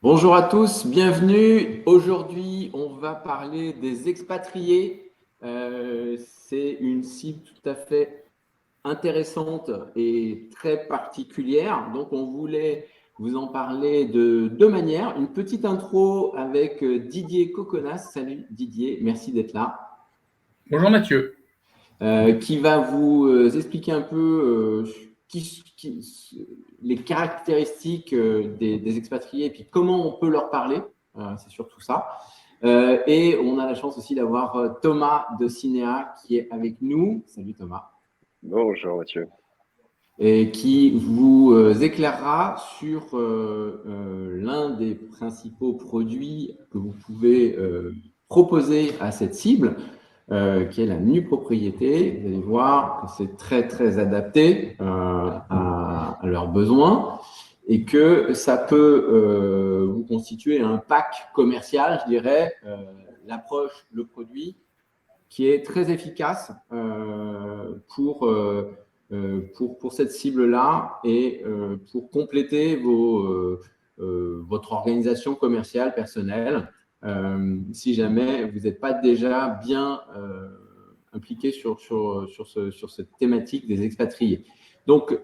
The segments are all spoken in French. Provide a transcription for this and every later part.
Bonjour à tous, bienvenue. Aujourd'hui, on va parler des expatriés. C'est une cible tout à fait intéressante et très particulière. Donc, on voulait vous en parler de deux manières. Une petite intro avec Didier Coconas. Salut Didier, merci d'être là. Bonjour Mathieu. Qui va vous expliquer un peu les caractéristiques des expatriés et puis comment on peut leur parler. C'est surtout ça. Et on a la chance aussi d'avoir Thomas de Cinéa qui est avec nous. Salut Thomas. Bonjour Mathieu. Et qui vous éclairera sur l'un des principaux produits que vous pouvez proposer à cette cible, qui est la nue propriété. Vous allez voir que c'est très très adapté à leurs besoins et que ça peut vous constituer un pack commercial, je dirais, l'approche, le produit, qui est très efficace pour cette cible-là et pour compléter votre organisation commerciale personnelle si jamais vous n'êtes pas déjà bien impliqué sur cette thématique des expatriés. Donc,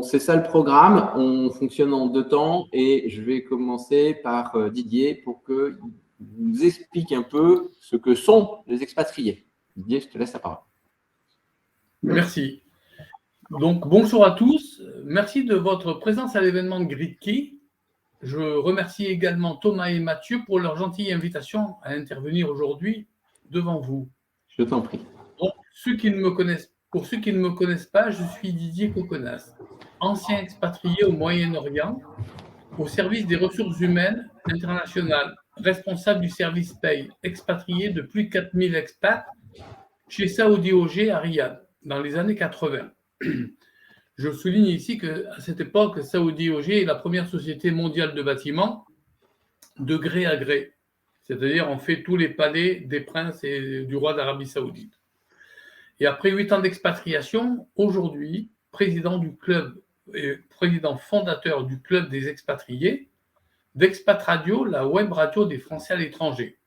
c'est ça le programme. On fonctionne en deux temps et je vais commencer par Didier pour qu'il nous explique un peu ce que sont les expatriés. Didier, je te laisse la parole. Merci. Donc, bonjour à tous. Merci de votre présence à l'événement de Gridkey. Je remercie également Thomas et Mathieu pour leur gentille invitation à intervenir aujourd'hui devant vous. Je t'en prie. Donc, pour ceux qui ne me connaissent pas, je suis Didier Coconas, ancien expatrié au Moyen-Orient, au service des ressources humaines internationales, responsable du service paye, expatrié de plus de 4000 expats chez Saudi OG à Riyad, dans les années 80. Je souligne ici qu'à cette époque, Saudi OG est la première société mondiale de bâtiments de gré à gré. C'est-à-dire, on fait tous les palais des princes et du roi d'Arabie Saoudite. Et après 8 ans d'expatriation, aujourd'hui, président du club et président fondateur du club des expatriés, d'Expat Radio, la web radio des Français à l'étranger,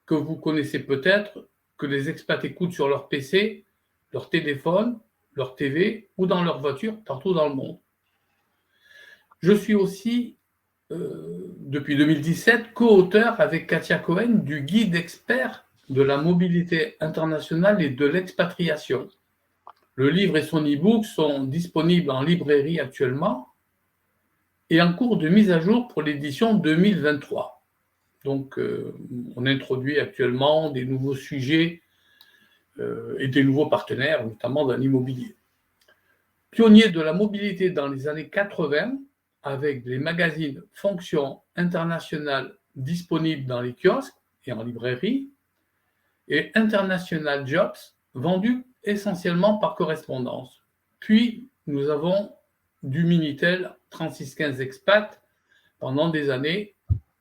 que vous connaissez peut-être, que les expats écoutent sur leur PC, leur téléphone, leur TV ou dans leur voiture partout dans le monde. Je suis aussi, depuis 2017, co-auteur avec Katia Cohen du guide expert de la mobilité internationale et de l'expatriation. Le livre et son e-book sont disponibles en librairie actuellement et en cours de mise à jour pour l'édition 2023. Donc, on introduit actuellement des nouveaux sujets et des nouveaux partenaires, notamment dans l'immobilier. Pionnier de la mobilité dans les années 80, avec les magazines Fonction Internationale disponibles dans les kiosques et en librairie, et International Jobs, vendus essentiellement par correspondance. Puis, nous avons du Minitel 3615 Expat pendant des années,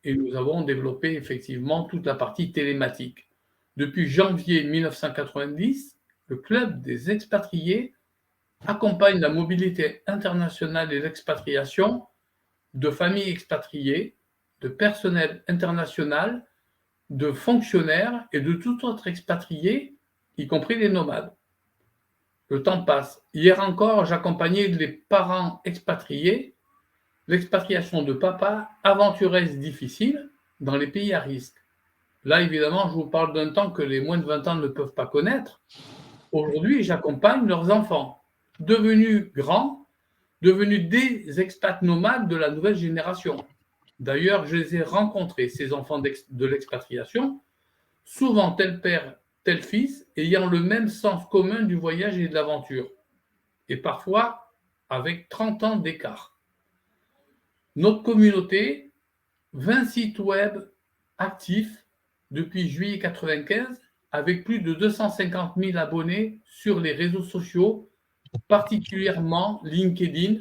et nous avons développé effectivement toute la partie télématique. Depuis janvier 1990, le Club des expatriés accompagne la mobilité internationale et l'expatriation de familles expatriées, de personnel international, de fonctionnaires et de tout autre expatrié, y compris les nomades. Le temps passe. Hier encore, j'accompagnais les parents expatriés, l'expatriation de papa, aventureuse difficile, dans les pays à risque. Là, évidemment, je vous parle d'un temps que les moins de 20 ans ne peuvent pas connaître. Aujourd'hui, j'accompagne leurs enfants, devenus grands, devenus des expats nomades de la nouvelle génération. D'ailleurs, je les ai rencontrés, ces enfants de l'expatriation, souvent tel père, tel fils, ayant le même sens commun du voyage et de l'aventure, et parfois avec 30 ans d'écart. Notre communauté, 20 sites web actifs depuis juillet 1995, avec plus de 250 000 abonnés sur les réseaux sociaux, particulièrement LinkedIn.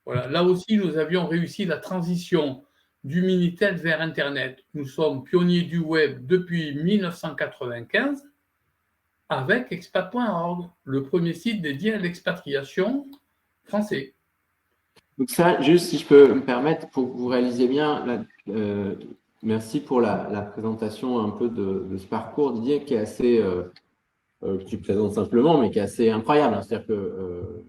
Voilà, là aussi, nous avions réussi la transition du Minitel vers Internet. Nous sommes pionniers du web depuis 1995 avec expat.org, le premier site dédié à l'expatriation français. Donc ça, juste si je peux me permettre, pour que vous réalisiez bien, merci pour la présentation un peu de ce parcours, Didier, qui est assez, que tu présentes simplement, mais qui est assez incroyable. C'est-à-dire que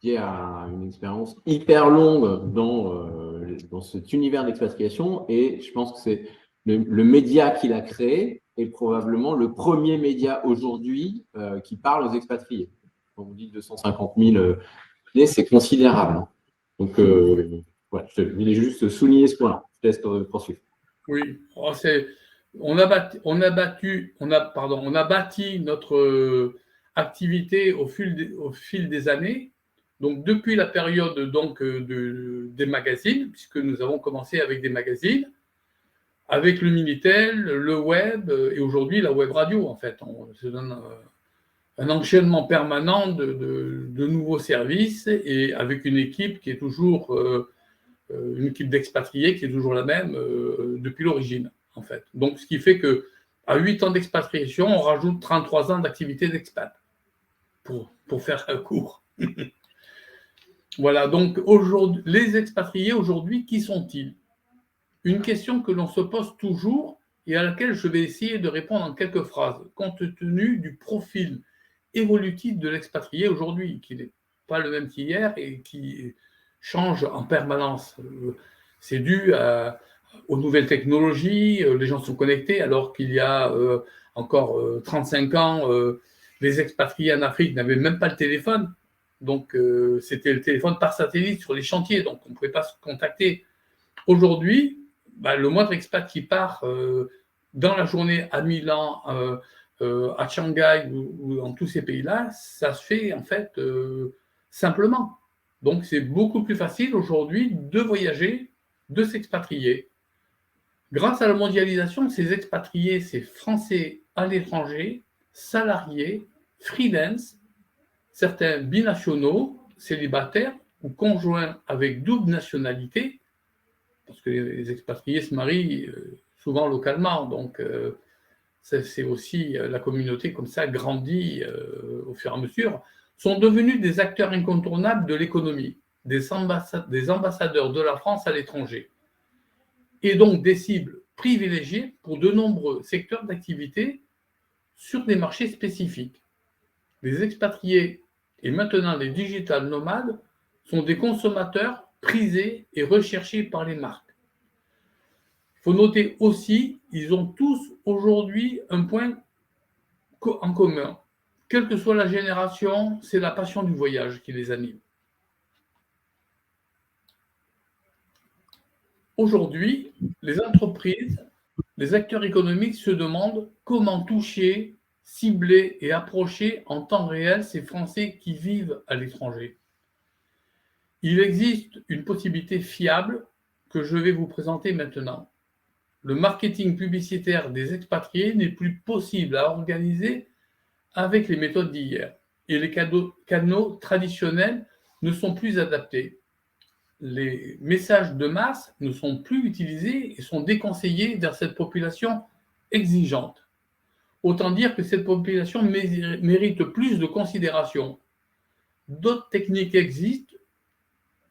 Didier a une expérience hyper longue dans cet univers d'expatriation, et je pense que c'est le média qu'il a créé est probablement le premier média aujourd'hui qui parle aux expatriés. Quand vous dites 250 000 c'est considérable. Donc, voilà, je voulais juste souligner ce point-là. Je te laisse poursuivre. Oui, on a bâti notre activité au fil des années. Donc, depuis la période des magazines, puisque nous avons commencé avec des magazines, avec le Minitel, le web et aujourd'hui la web radio, en fait. C'est un enchaînement permanent de nouveaux services et avec une équipe qui est toujours une équipe d'expatriés qui est toujours la même depuis l'origine, en fait. Donc, ce qui fait qu'à 8 ans d'expatriation, on rajoute 33 ans d'activité d'expat, pour faire un court. Voilà, donc les expatriés aujourd'hui, qui sont-ils? Une question que l'on se pose toujours et à laquelle je vais essayer de répondre en quelques phrases, compte tenu du profil évolutif de l'expatrié aujourd'hui, qui n'est pas le même qu'hier et qui change en permanence. C'est dû aux nouvelles technologies, les gens sont connectés, alors qu'il y a encore 35 ans, les expatriés en Afrique n'avaient même pas le téléphone. Donc, c'était le téléphone par satellite sur les chantiers, donc on ne pouvait pas se contacter. Aujourd'hui, le moindre expat qui part dans la journée à Milan, à Shanghai ou dans tous ces pays-là, ça se fait en fait simplement. Donc, c'est beaucoup plus facile aujourd'hui de voyager, de s'expatrier. Grâce à la mondialisation, ces expatriés, ces Français à l'étranger, salariés, freelance, certains binationaux, célibataires ou conjoints avec double nationalité, parce que les expatriés se marient souvent localement, donc c'est aussi la communauté comme ça grandit au fur et à mesure, sont devenus des acteurs incontournables de l'économie, des ambassadeurs de la France à l'étranger, et donc des cibles privilégiées pour de nombreux secteurs d'activité sur des marchés spécifiques. Les expatriés et maintenant les digital nomades sont des consommateurs prisés et recherchés par les marques. Il faut noter aussi, ils ont tous aujourd'hui un point en commun. Quelle que soit la génération, c'est la passion du voyage qui les anime. Aujourd'hui, les entreprises, les acteurs économiques se demandent comment toucher, cibler et approcher en temps réel ces Français qui vivent à l'étranger. Il existe une possibilité fiable que je vais vous présenter maintenant. Le marketing publicitaire des expatriés n'est plus possible à organiser avec les méthodes d'hier et les canaux traditionnels ne sont plus adaptés. Les messages de masse ne sont plus utilisés et sont déconseillés vers cette population exigeante. Autant dire que cette population mérite plus de considération. D'autres techniques existent,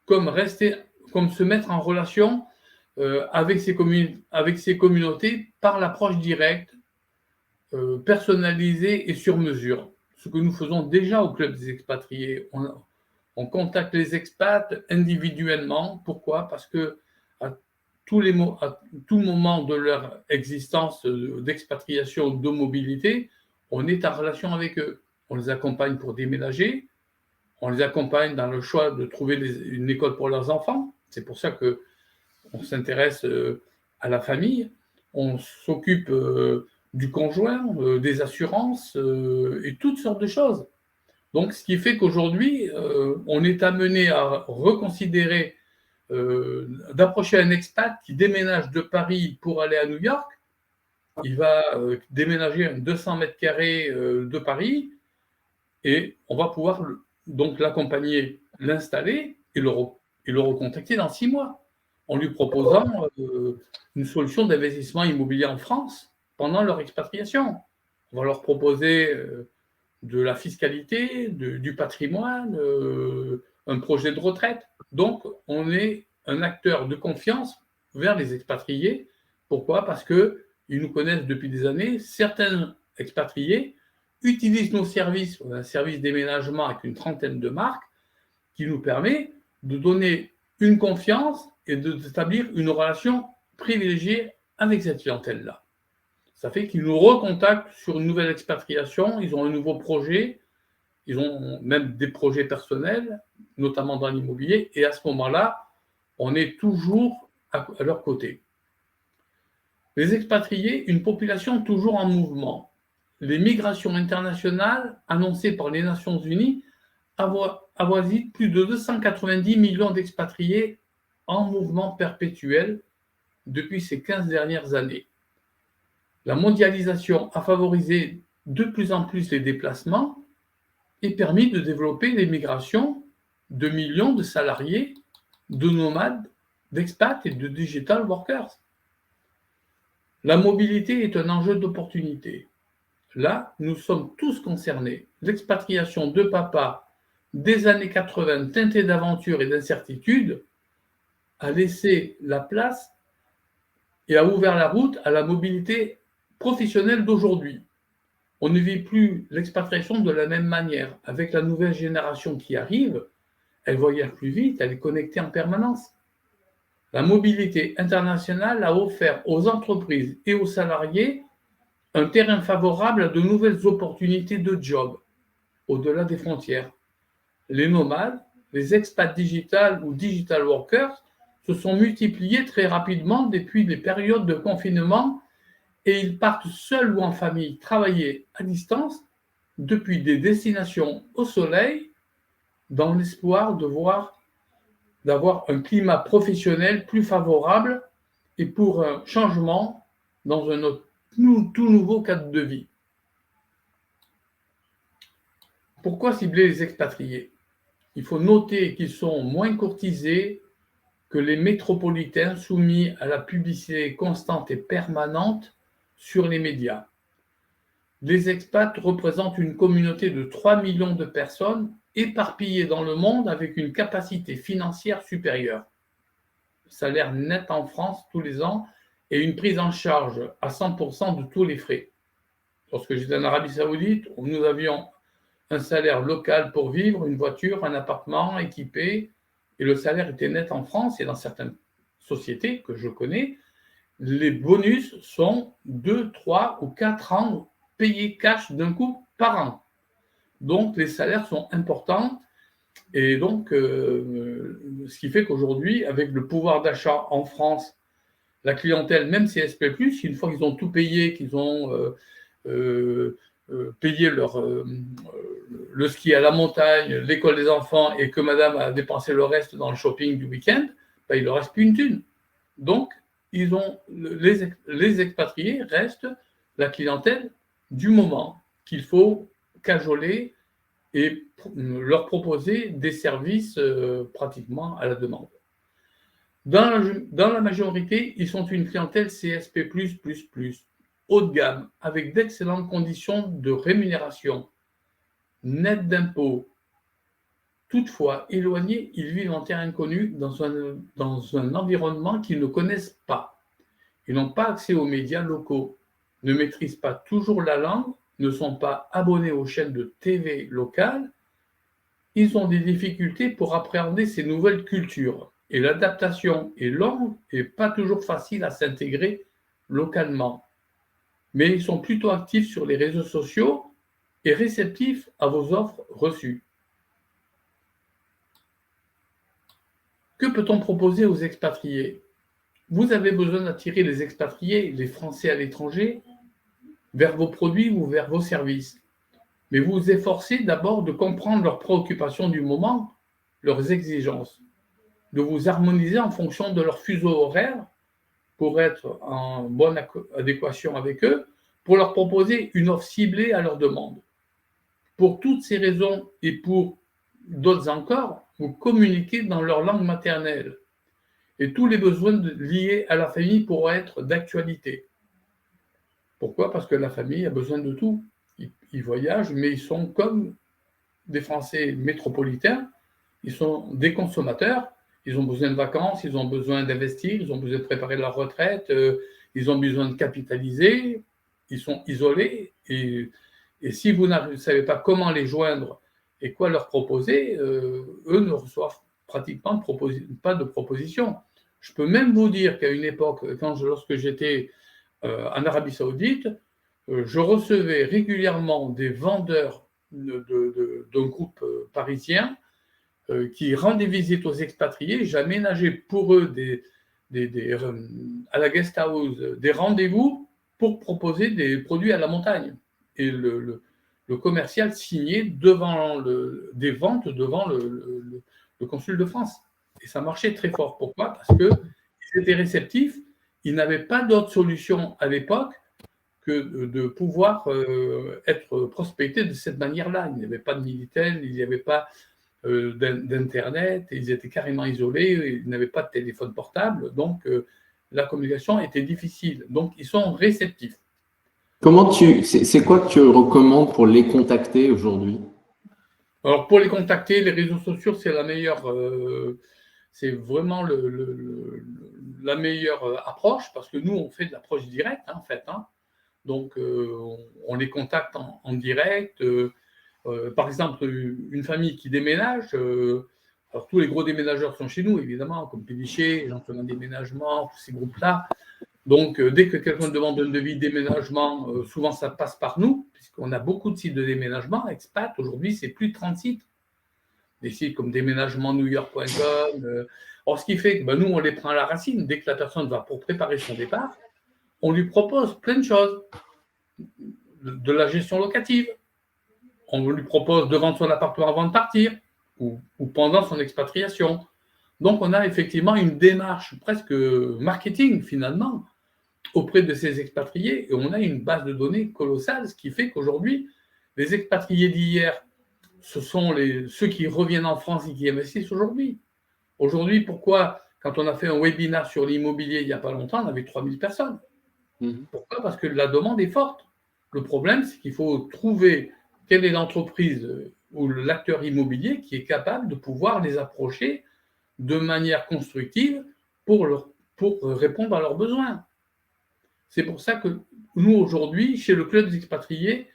comme se mettre en relation avec ces communautés par l'approche directe, personnalisée et sur mesure. Ce que nous faisons déjà au Club des expatriés. On contacte les expats individuellement. Pourquoi? Parce que à tout moment de leur existence d'expatriation ou de mobilité, on est en relation avec eux. On les accompagne pour déménager, on les accompagne dans le choix de trouver une école pour leurs enfants. C'est pour ça qu'on s'intéresse à la famille. On s'occupe du conjoint, des assurances et toutes sortes de choses. Donc, ce qui fait qu'aujourd'hui, on est amené à reconsidérer, d'approcher un expat qui déménage de Paris pour aller à New York. Il va déménager 200 mètres carrés de Paris et on va pouvoir donc l'accompagner, l'installer et le recontacter dans 6 mois en lui proposant une solution d'investissement immobilier en France pendant leur expatriation. On va leur proposer de la fiscalité, du patrimoine, un projet de retraite. Donc, on est un acteur de confiance vers les expatriés. Pourquoi? Parce qu'ils nous connaissent depuis des années. Certains expatriés utilisent nos services, un service déménagement avec une trentaine de marques, qui nous permet de donner une confiance et d'établir une relation privilégiée avec cette clientèle-là. Ça fait qu'ils nous recontactent sur une nouvelle expatriation, ils ont un nouveau projet, ils ont même des projets personnels, notamment dans l'immobilier, et à ce moment-là, on est toujours à leur côté. Les expatriés, une population toujours en mouvement. Les migrations internationales annoncées par les Nations Unies avoisinent plus de 290 millions d'expatriés en mouvement perpétuel depuis ces 15 dernières années. La mondialisation a favorisé de plus en plus les déplacements et permis de développer les migrations de millions de salariés, de nomades, d'expats et de digital workers. La mobilité est un enjeu d'opportunité. Là, nous sommes tous concernés. L'expatriation de papa des années 80, teintée d'aventure et d'incertitude, a laissé la place et a ouvert la route à la mobilité professionnelle d'aujourd'hui. On ne vit plus l'expatriation de la même manière. Avec la nouvelle génération qui arrive, elle voyage plus vite, elle est connectée en permanence. La mobilité internationale a offert aux entreprises et aux salariés un terrain favorable à de nouvelles opportunités de job au-delà des frontières. Les nomades, les expats digital ou digital workers se sont multipliés très rapidement depuis les périodes de confinement et ils partent seuls ou en famille travailler à distance depuis des destinations au soleil dans l'espoir d'avoir un climat professionnel plus favorable et pour un changement dans un tout nouveau cadre de vie. Pourquoi cibler les expatriés? Il faut noter qu'ils sont moins courtisés que les métropolitains soumis à la publicité constante et permanente sur les médias. Les expats représentent une communauté de 3 millions de personnes éparpillées dans le monde avec une capacité financière supérieure. Salaire net en France tous les ans et une prise en charge à 100% de tous les frais. Lorsque j'étais en Arabie Saoudite, nous avions un salaire local pour vivre, une voiture, un appartement équipé, et le salaire était net en France, et dans certaines sociétés que je connais, les bonus sont 2, 3 ou 4 ans payés cash d'un coup par an. Donc les salaires sont importants, et donc ce qui fait qu'aujourd'hui, avec le pouvoir d'achat en France, la clientèle, même CSP+, une fois qu'ils ont tout payé, qu'ils ont payer le ski à la montagne, l'école des enfants et que madame a dépensé le reste dans le shopping du week-end, ben, il ne leur reste plus une thune. Donc, les expatriés restent la clientèle du moment qu'il faut cajoler et leur proposer des services pratiquement à la demande. Dans la majorité, ils sont une clientèle CSP++, haut de gamme, avec d'excellentes conditions de rémunération, net d'impôts. Toutefois, éloignés, ils vivent en terre inconnue dans un environnement qu'ils ne connaissent pas. Ils n'ont pas accès aux médias locaux, ne maîtrisent pas toujours la langue, ne sont pas abonnés aux chaînes de TV locales. Ils ont des difficultés pour appréhender ces nouvelles cultures. Et l'adaptation est longue et pas toujours facile à s'intégrer localement. Mais ils sont plutôt actifs sur les réseaux sociaux et réceptifs à vos offres reçues. Que peut-on proposer aux expatriés? Vous avez besoin d'attirer les expatriés, les Français à l'étranger, vers vos produits ou vers vos services. Mais vous vous efforcez d'abord de comprendre leurs préoccupations du moment, leurs exigences, de vous harmoniser en fonction de leur fuseau horaire pour être en bonne adéquation avec eux, pour leur proposer une offre ciblée à leurs demandes. Pour toutes ces raisons et pour d'autres encore, vous communiquez dans leur langue maternelle et tous les besoins liés à la famille pourront être d'actualité. Pourquoi? Parce que la famille a besoin de tout. Ils voyagent, mais ils sont comme des Français métropolitains, Ils sont des consommateurs, ils ont besoin de vacances, ils ont besoin d'investir, ils ont besoin de préparer leur retraite, ils ont besoin de capitaliser, ils sont isolés. Et si vous ne savez pas comment les joindre et quoi leur proposer, eux ne reçoivent pratiquement pas de propositions. Je peux même vous dire qu'à une époque, lorsque j'étais en Arabie Saoudite, je recevais régulièrement des vendeurs d'un groupe parisien qui rendaient visite aux expatriés. J'aménageais pour eux à la guest house des rendez-vous pour proposer des produits à la montagne. Et le commercial signait des ventes devant le consul de France. Et ça marchait très fort. Pourquoi? Parce qu'ils étaient réceptifs. Ils n'avaient pas d'autre solution à l'époque que de pouvoir être prospectés de cette manière-là. Il n'y avait pas de Minitel, il n'y avait pas d'Internet, ils étaient carrément isolés, ils n'avaient pas de téléphone portable, donc la communication était difficile. Donc, ils sont réceptifs. C'est quoi que tu recommandes pour les contacter aujourd'hui? Alors, pour les contacter, les réseaux sociaux, c'est la meilleure, c'est vraiment la meilleure approche, parce que nous, on fait de l'approche directe, hein, en fait. Hein. Donc, on les contacte en direct. Par exemple, une famille qui déménage, alors tous les gros déménageurs sont chez nous, évidemment, comme Pédiché, Gentleman Déménagement, tous ces groupes-là. Donc, dès que quelqu'un demande un devis déménagement, souvent ça passe par nous, puisqu'on a beaucoup de sites de déménagement. Expat, aujourd'hui, c'est plus de 30 sites. Des sites comme déménagementnewyork.com. Ce qui fait que nous, on les prend à la racine. Dès que la personne va pour préparer son départ, on lui propose plein de choses. De la gestion locative. On lui propose de vendre son appartement avant de partir ou pendant son expatriation. Donc, on a effectivement une démarche presque marketing, finalement, auprès de ces expatriés, et on a une base de données colossale, ce qui fait qu'aujourd'hui, les expatriés d'hier, ce sont ceux qui reviennent en France et qui investissent aujourd'hui. Aujourd'hui, pourquoi, quand on a fait un webinaire sur l'immobilier il n'y a pas longtemps, on avait 3000 personnes. Pourquoi? Parce que la demande est forte. Le problème, c'est qu'il faut trouver quelle est l'entreprise ou l'acteur immobilier qui est capable de pouvoir les approcher de manière constructive pour répondre à leurs besoins. C'est pour ça que nous, aujourd'hui, chez le Club des expatriés,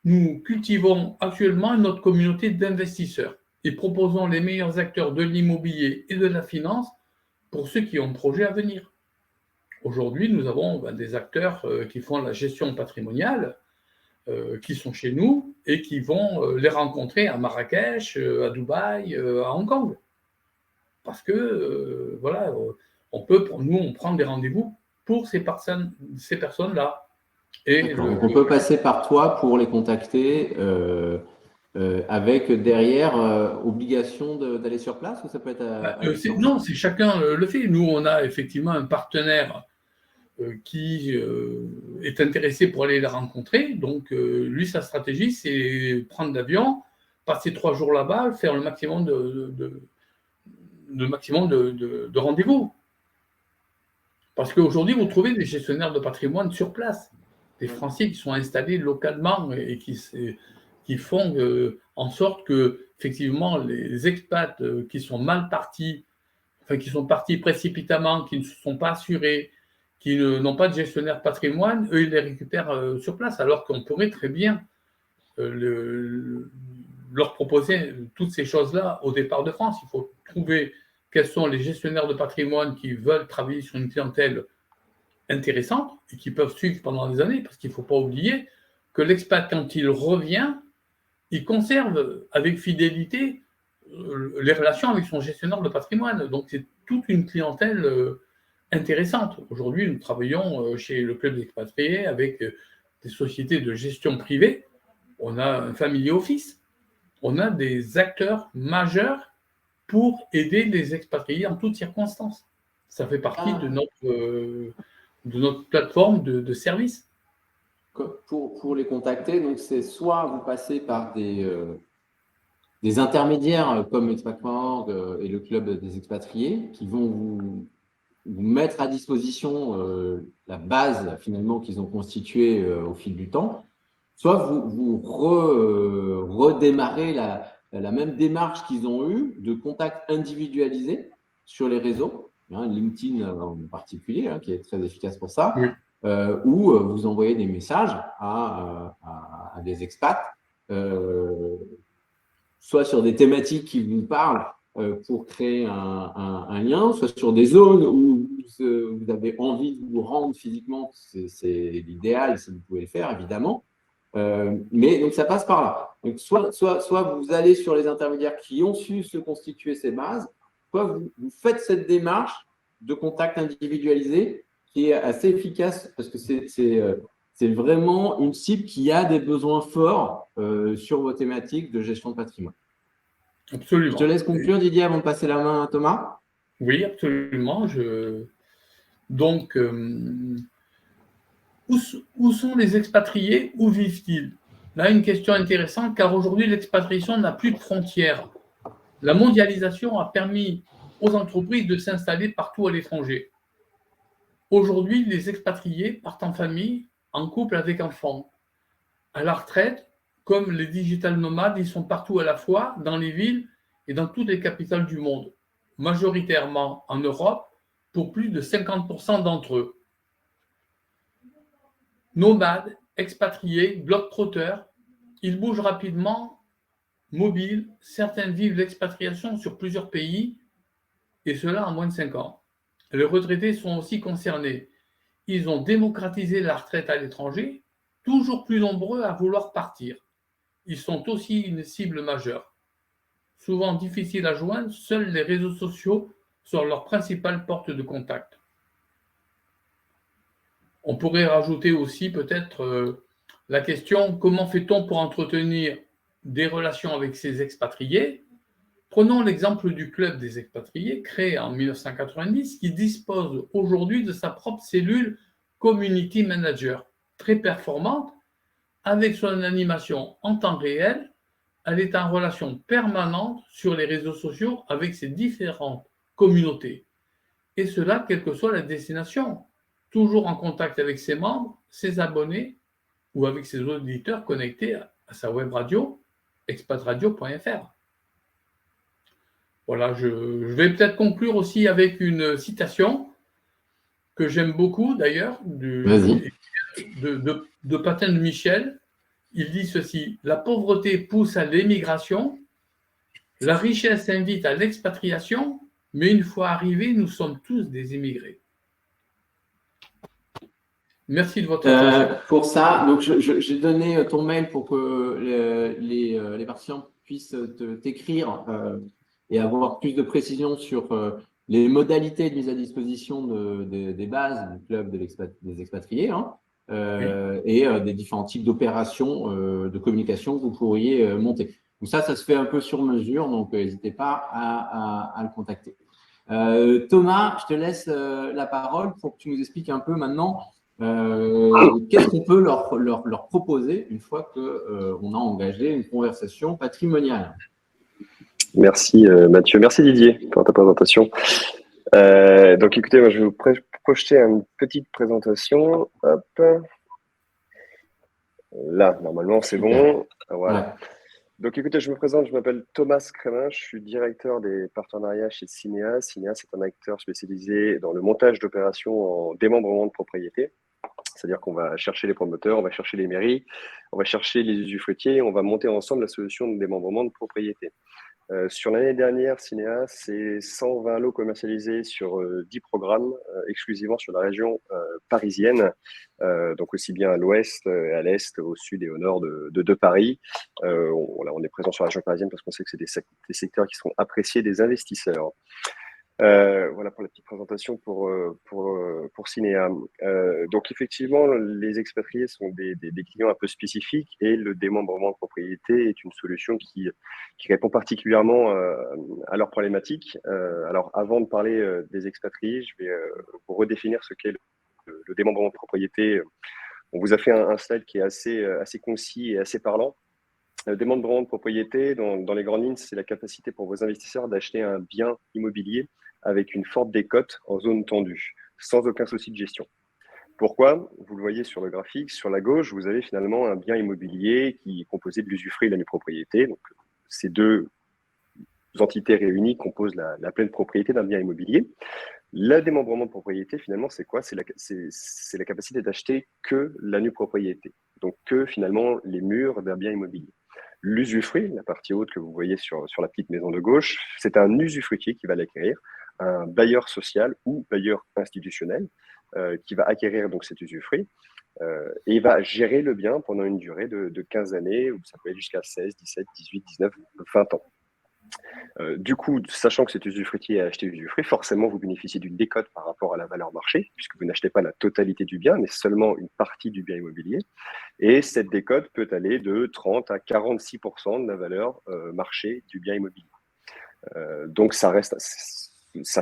nous cultivons actuellement notre communauté d'investisseurs et proposons les meilleurs acteurs de l'immobilier et de la finance pour ceux qui ont un projet à venir. Aujourd'hui, nous avons des acteurs qui font la gestion patrimoniale, qui sont chez nous et qui vont les rencontrer à Marrakech, à Dubaï, à Hong Kong. Parce que, voilà, on prend des rendez-vous pour ces personnes-là. Donc, on peut passer par toi pour les contacter avec derrière obligation d'aller sur place, ou ça peut être à distance? Non, c'est chacun le fait. Nous, on a effectivement un partenaire qui est intéressé pour aller les rencontrer. Donc, lui, sa stratégie, c'est prendre l'avion, passer 3 jours là-bas, faire le maximum de rendez-vous. Parce qu'aujourd'hui, vous trouvez des gestionnaires de patrimoine sur place, des Français qui sont installés localement et qui font en sorte que, effectivement, les expats qui sont mal partis, enfin, qui sont partis précipitamment, qui ne se sont pas assurés, qui n'ont pas de gestionnaire patrimoine, eux, ils les récupèrent sur place, alors qu'on pourrait très bien leur proposer toutes ces choses-là au départ de France. Il faut trouver quels sont les gestionnaires de patrimoine qui veulent travailler sur une clientèle intéressante et qui peuvent suivre pendant des années, parce qu'il ne faut pas oublier que l'expat, quand il revient, il conserve avec fidélité les relations avec son gestionnaire de patrimoine. Donc, c'est toute une clientèle intéressante. Aujourd'hui, nous travaillons chez le Club des expatriés avec des sociétés de gestion privée. On a un family office. On a des acteurs majeurs pour aider les expatriés en toutes circonstances. Ça fait partie de notre plateforme de service. Pour les contacter, donc c'est soit vous passez par des intermédiaires comme Expat.org et le Club des expatriés qui vont vous mettre à disposition la base finalement qu'ils ont constituée au fil du temps, soit vous redémarrez la même démarche qu'ils ont eue de contact individualisé sur les réseaux, LinkedIn en particulier, qui est très efficace pour ça, Oui. où vous envoyez des messages à des expats, soit sur des thématiques qui vous parlent pour créer un lien, soit sur des zones où vous avez envie de vous rendre physiquement, c'est l'idéal si vous pouvez le faire, évidemment. Mais donc, ça passe par là. Donc, soit vous allez sur les intermédiaires qui ont su se constituer ces bases, soit vous faites cette démarche de contact individualisé qui est assez efficace parce que c'est vraiment une cible qui a des besoins forts sur vos thématiques de gestion de patrimoine. Absolument. Je te laisse conclure, Didier, avant de passer la main à Thomas. Oui, absolument. Donc, où sont les expatriés? Où vivent-ils? Là, une question intéressante, car aujourd'hui, l'expatriation n'a plus de frontières. La mondialisation a permis aux entreprises de s'installer partout à l'étranger. Aujourd'hui, les expatriés partent en famille, en couple avec enfants. À la retraite, comme les digital nomades, ils sont partout à la fois, dans les villes et dans toutes les capitales du monde, majoritairement en Europe, pour plus de 50% d'entre eux. Nomades, expatriés, globetrotters, ils bougent rapidement, mobiles, certains vivent l'expatriation sur plusieurs pays, et cela en moins de 5 ans. Les retraités sont aussi concernés. Ils ont démocratisé la retraite à l'étranger, toujours plus nombreux à vouloir partir. Ils sont aussi une cible majeure. Souvent difficiles à joindre, seuls les réseaux sociaux sont leur principale porte de contact. On pourrait rajouter aussi peut-être la question comment fait-on pour entretenir des relations avec ces expatriés? Prenons l'exemple du Club des expatriés, créé en 1990, qui dispose aujourd'hui de sa propre cellule Community Manager, très performante, avec son animation en temps réel. Elle est en relation permanente sur les réseaux sociaux avec ses différentes communautés. Et cela, quelle que soit la destination. Toujours en contact avec ses membres, ses abonnés ou avec ses auditeurs connectés à sa web radio, expatradio.fr. Voilà, je vais peut-être conclure aussi avec une citation que j'aime beaucoup d'ailleurs, de Patin de Michel. Il dit ceci: la pauvreté pousse à l'émigration, la richesse invite à l'expatriation, mais une fois arrivés, nous sommes tous des émigrés. Merci de votre attention. Pour ça, donc j'ai donné ton mail pour que les participants puissent t'écrire et avoir plus de précision sur les modalités de mise à disposition des bases du club des expatriés et des différents types d'opérations de communication que vous pourriez monter. Donc ça se fait un peu sur mesure, donc n'hésitez pas à le contacter. Thomas, je te laisse la parole pour que tu nous expliques un peu maintenant qu'est-ce qu'on peut leur proposer une fois qu'on a engagé une conversation patrimoniale. Merci Mathieu, merci Didier pour ta présentation. Donc écoutez, moi je vais vous projeter une petite présentation. Hop. Là, normalement c'est bon. Voilà. Ouais. Donc écoutez, je me présente, je m'appelle Thomas Crémin, je suis directeur des partenariats chez Cinéas. Cinéas, c'est un acteur spécialisé dans le montage d'opérations en démembrement de propriété. C'est-à-dire qu'on va chercher les promoteurs, on va chercher les mairies, on va chercher les usufruitiers, on va monter ensemble la solution de démembrement de propriété. Sur l'année dernière, Cinéas, c'est 120 lots commercialisés sur 10 programmes, exclusivement sur la région parisienne, donc aussi bien à l'ouest, à l'est, au sud et au nord de Paris. On est présent sur la région parisienne parce qu'on sait que c'est des secteurs qui seront appréciés des investisseurs. Voilà pour la petite présentation pour Cinéa. Donc effectivement, les expatriés sont des clients un peu spécifiques et le démembrement de propriété est une solution qui répond particulièrement à leurs problématiques. Alors avant de parler des expatriés, je vais vous redéfinir ce qu'est le démembrement de propriété. On vous a fait un slide qui est assez concis et assez parlant. Le démembrement de propriété, dans les grandes lignes, c'est la capacité pour vos investisseurs d'acheter un bien immobilier avec une forte décote en zone tendue, sans aucun souci de gestion. Pourquoi? Vous le voyez sur le graphique, sur la gauche, vous avez finalement un bien immobilier qui est composé de l'usufruit et de la nue propriété, donc ces deux entités réunies composent la pleine propriété d'un bien immobilier. Le démembrement de propriété, finalement, c'est quoi? C'est la capacité d'acheter que la nue propriété, donc que finalement les murs d'un bien immobilier. L'usufruit, la partie haute que vous voyez sur la petite maison de gauche, c'est un usufruitier qui va l'acquérir, un bailleur social ou bailleur institutionnel qui va acquérir donc cet usufruit et il va gérer le bien pendant une durée de 15 années, ou ça peut être jusqu'à 16, 17, 18, 19, 20 ans. Du coup, sachant que cet usufruitier a acheté l'usufruit, forcément, vous bénéficiez d'une décote par rapport à la valeur marché, puisque vous n'achetez pas la totalité du bien, mais seulement une partie du bien immobilier. Et cette décote peut aller de 30 à 46% de la valeur marché du bien immobilier. Donc, ça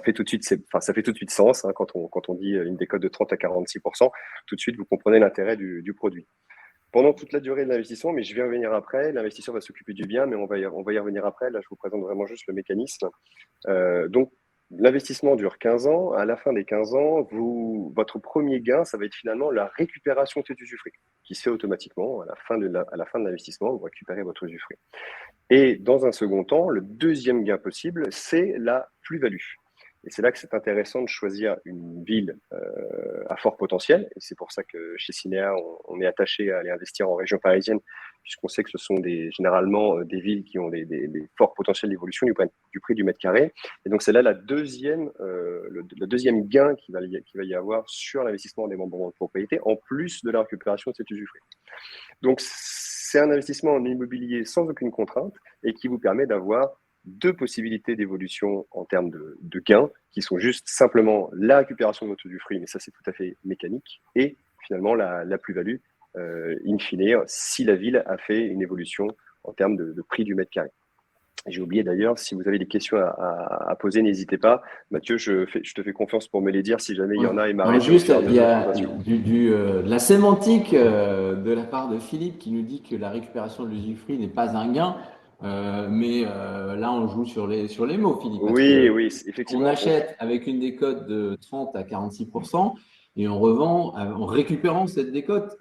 fait tout de suite, ça fait tout de suite sens hein, quand on dit une décote de 30 à 46%. Tout de suite, vous comprenez l'intérêt du produit. Pendant toute la durée de l'investissement, mais je vais revenir après, l'investisseur va s'occuper du bien, mais on va y revenir après. Là, je vous présente vraiment juste le mécanisme. Donc, l'investissement dure 15 ans. À la fin des 15 ans, votre premier gain, ça va être finalement la récupération de cet usufruit, qui se fait automatiquement. À la fin de l'investissement, vous récupérez votre usufruit. Et dans un second temps, le deuxième gain possible, c'est la plus-value. Et c'est là que c'est intéressant de choisir une ville à fort potentiel. Et c'est pour ça que chez Cinéa, on est attaché à aller investir en région parisienne, puisqu'on sait que ce sont généralement des villes qui ont des forts potentiels d'évolution du prix du mètre carré. Et donc, c'est là le deuxième gain qu'il va y avoir sur l'investissement en démembrement de propriété, en plus de la récupération de cet usufruit. Donc, c'est un investissement en immobilier sans aucune contrainte et qui vous permet d'avoir deux possibilités d'évolution en termes de gains qui sont juste simplement la récupération de votre usufruit, mais ça c'est tout à fait mécanique, et finalement la plus-value in fine si la ville a fait une évolution en termes de prix du mètre carré. J'ai oublié d'ailleurs, si vous avez des questions à poser, n'hésitez pas. Mathieu, je te fais confiance pour me les dire si jamais il y en a et m'arrêter. Juste, il y a de la sémantique de la part de Philippe qui nous dit que la récupération de l'usufruit n'est pas un gain. Mais là, on joue sur les mots, Philippe. Oui, effectivement. On achète avec une décote de 30 à 46% et on revend en récupérant cette décote,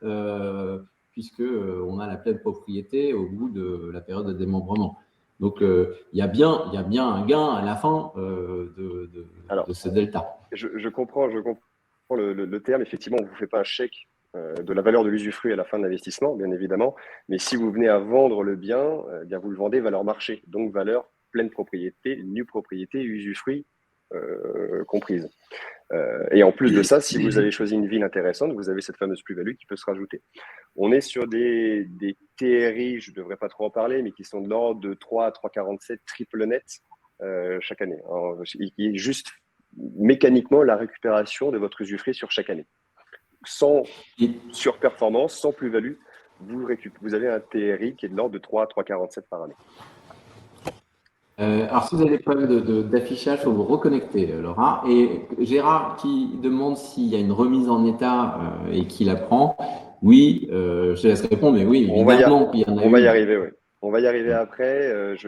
puisqu'on a la pleine propriété au bout de la période de démembrement. Donc, il y a bien un gain à la fin de ce delta. Je comprends le terme. Effectivement, on ne vous fait pas un chèque de la valeur de l'usufruit à la fin de l'investissement, bien évidemment. Mais si vous venez à vendre le bien, bien vous le vendez valeur marché, donc valeur pleine propriété, nue propriété, usufruit comprise. Et en plus de ça, si vous avez choisi une ville intéressante, vous avez cette fameuse plus-value qui peut se rajouter. On est sur des TRI, je ne devrais pas trop en parler, mais qui sont de l'ordre de 3 à 3,47 triple net chaque année. Alors, il est juste mécaniquement la récupération de votre usufruit sur chaque année. Sans surperformance, sans plus-value, vous avez un TRI qui est de l'ordre de 3 à 3,47 par année. Alors, si vous avez des problèmes d'affichage, il faut vous reconnecter, Laura. Et Gérard qui demande s'il y a une remise en état et qui la prend. Oui, je te laisse répondre, mais oui, évidemment qu'il y en a une. On va y arriver, oui. On va y arriver après. Je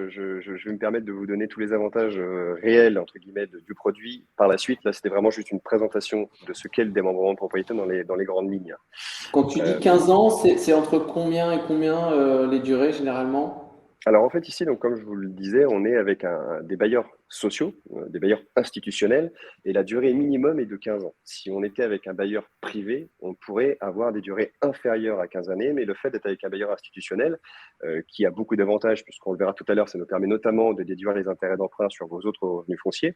vais me permettre de vous donner tous les avantages réels, entre guillemets, du produit par la suite. Là, c'était vraiment juste une présentation de ce qu'est le démembrement de propriété dans les grandes lignes. Quand tu dis 15 ans, c'est entre combien et combien les durées généralement ? Alors en fait ici, donc comme je vous le disais, on est avec des bailleurs sociaux, des bailleurs institutionnels, et la durée minimum est de 15 ans. Si on était avec un bailleur privé, on pourrait avoir des durées inférieures à 15 années, mais le fait d'être avec un bailleur institutionnel, qui a beaucoup d'avantages, puisqu'on le verra tout à l'heure, ça nous permet notamment de déduire les intérêts d'emprunt sur vos autres revenus fonciers,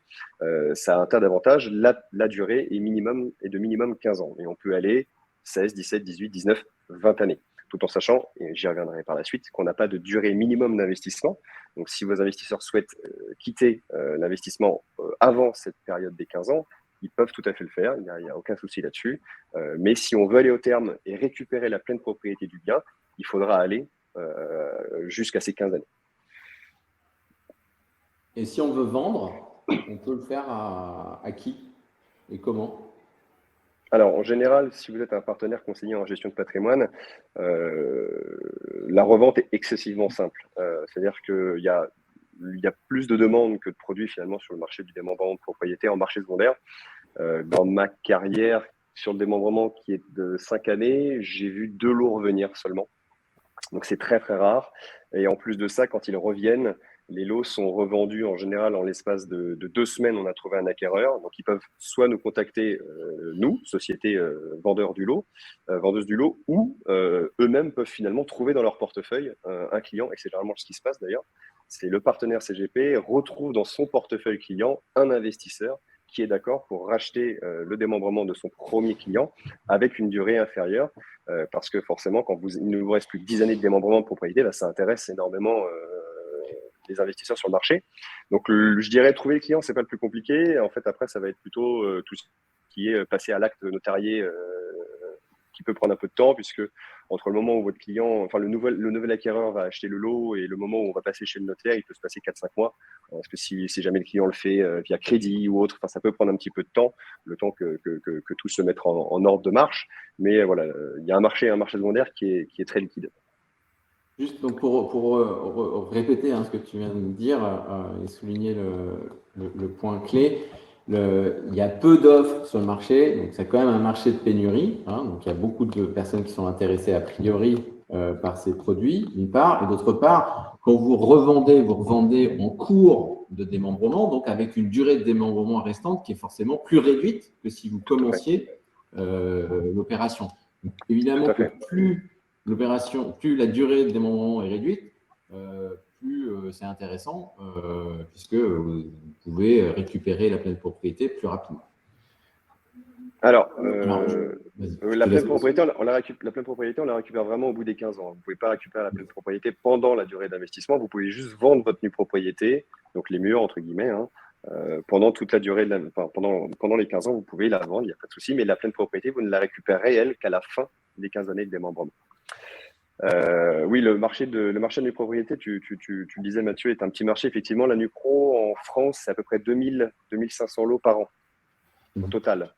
ça a un tas d'avantages. La durée est de minimum 15 ans, et on peut aller 16, 17, 18, 19, 20 années. Tout en sachant, et j'y reviendrai par la suite, qu'on n'a pas de durée minimum d'investissement. Donc, si vos investisseurs souhaitent quitter l'investissement avant cette période des 15 ans, ils peuvent tout à fait le faire, il n'y a aucun souci là-dessus. Mais si on veut aller au terme et récupérer la pleine propriété du bien, il faudra aller jusqu'à ces 15 années. Et si on veut vendre, on peut le faire à qui et comment ? Alors, en général, si vous êtes un partenaire conseiller en gestion de patrimoine, la revente est excessivement simple. C'est-à-dire qu'il y a plus de demandes que de produits finalement sur le marché du démembrement de propriété en marché secondaire. Dans ma carrière, sur le démembrement qui est de 5 années, j'ai vu 2 lots revenir seulement. Donc, c'est très, très rare. Et en plus de ça, quand ils reviennent, les lots sont revendus en général en l'espace de 2 semaines. On a trouvé un acquéreur. Donc, ils peuvent soit nous contacter, nous, société vendeurs du lot, vendeuse du lot, ou eux-mêmes peuvent finalement trouver dans leur portefeuille un client. Et c'est généralement ce qui se passe d'ailleurs. C'est le partenaire CGP retrouve dans son portefeuille client un investisseur qui est d'accord pour racheter le démembrement de son premier client avec une durée inférieure. Parce que forcément, quand il ne vous reste plus que 10 années de démembrement de propriété, là, ça intéresse énormément les investisseurs sur le marché. Donc, je dirais, trouver le client, ce n'est pas le plus compliqué. En fait, après, ça va être plutôt tout ce qui est passé à l'acte notarié qui peut prendre un peu de temps, puisque entre le moment où votre client, enfin le nouvel acquéreur va acheter le lot et le moment où on va passer chez le notaire, il peut se passer 4-5 mois. Parce que si jamais le client le fait via crédit ou autre, ça peut prendre un petit peu de temps, le temps que tout se mette en ordre de marche. Mais voilà, il y a un marché secondaire qui est très liquide. Juste donc pour répéter ce que tu viens de dire et souligner le point clé, il y a peu d'offres sur le marché, donc c'est quand même un marché de pénurie. Donc il y a beaucoup de personnes qui sont intéressées a priori par ces produits, d'une part, et d'autre part, quand vous revendez en cours de démembrement, donc avec une durée de démembrement restante qui est forcément plus réduite que si vous commenciez l'opération. Évidemment que plus la durée de démembrement est réduite, plus c'est intéressant, puisque vous pouvez récupérer la pleine propriété plus rapidement. Alors, la pleine propriété, on la récupère vraiment au bout des 15 ans. Vous ne pouvez pas récupérer la pleine propriété pendant la durée d'investissement. Vous pouvez juste vendre votre nue propriété, donc les murs, entre guillemets, pendant toute la durée, pendant les 15 ans, vous pouvez la vendre, il n'y a pas de souci, mais la pleine propriété, vous ne la récupérez, elle, qu'à la fin des 15 années de démembrement. Oui, le marché de nue propriété, tu le disais, Mathieu, est un petit marché. Effectivement, la nue pro en France, c'est à peu près 2000-2500 lots par an au total.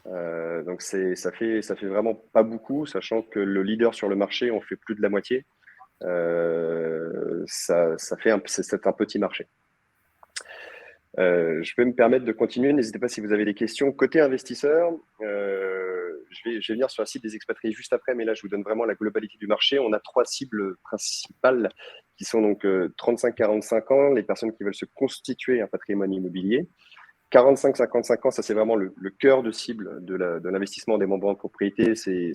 Donc ça fait vraiment pas beaucoup, sachant que le leader sur le marché en fait plus de la moitié. C'est un petit marché. Je peux me permettre de continuer, n'hésitez pas si vous avez des questions. Côté investisseur, je vais venir sur la cible des expatriés juste après, mais là je vous donne vraiment la globalité du marché. On a 3 cibles principales qui sont donc 35-45 ans, les personnes qui veulent se constituer un patrimoine immobilier. 45-55 ans, ça c'est vraiment le cœur de cible de l'investissement des membres de propriété. C'est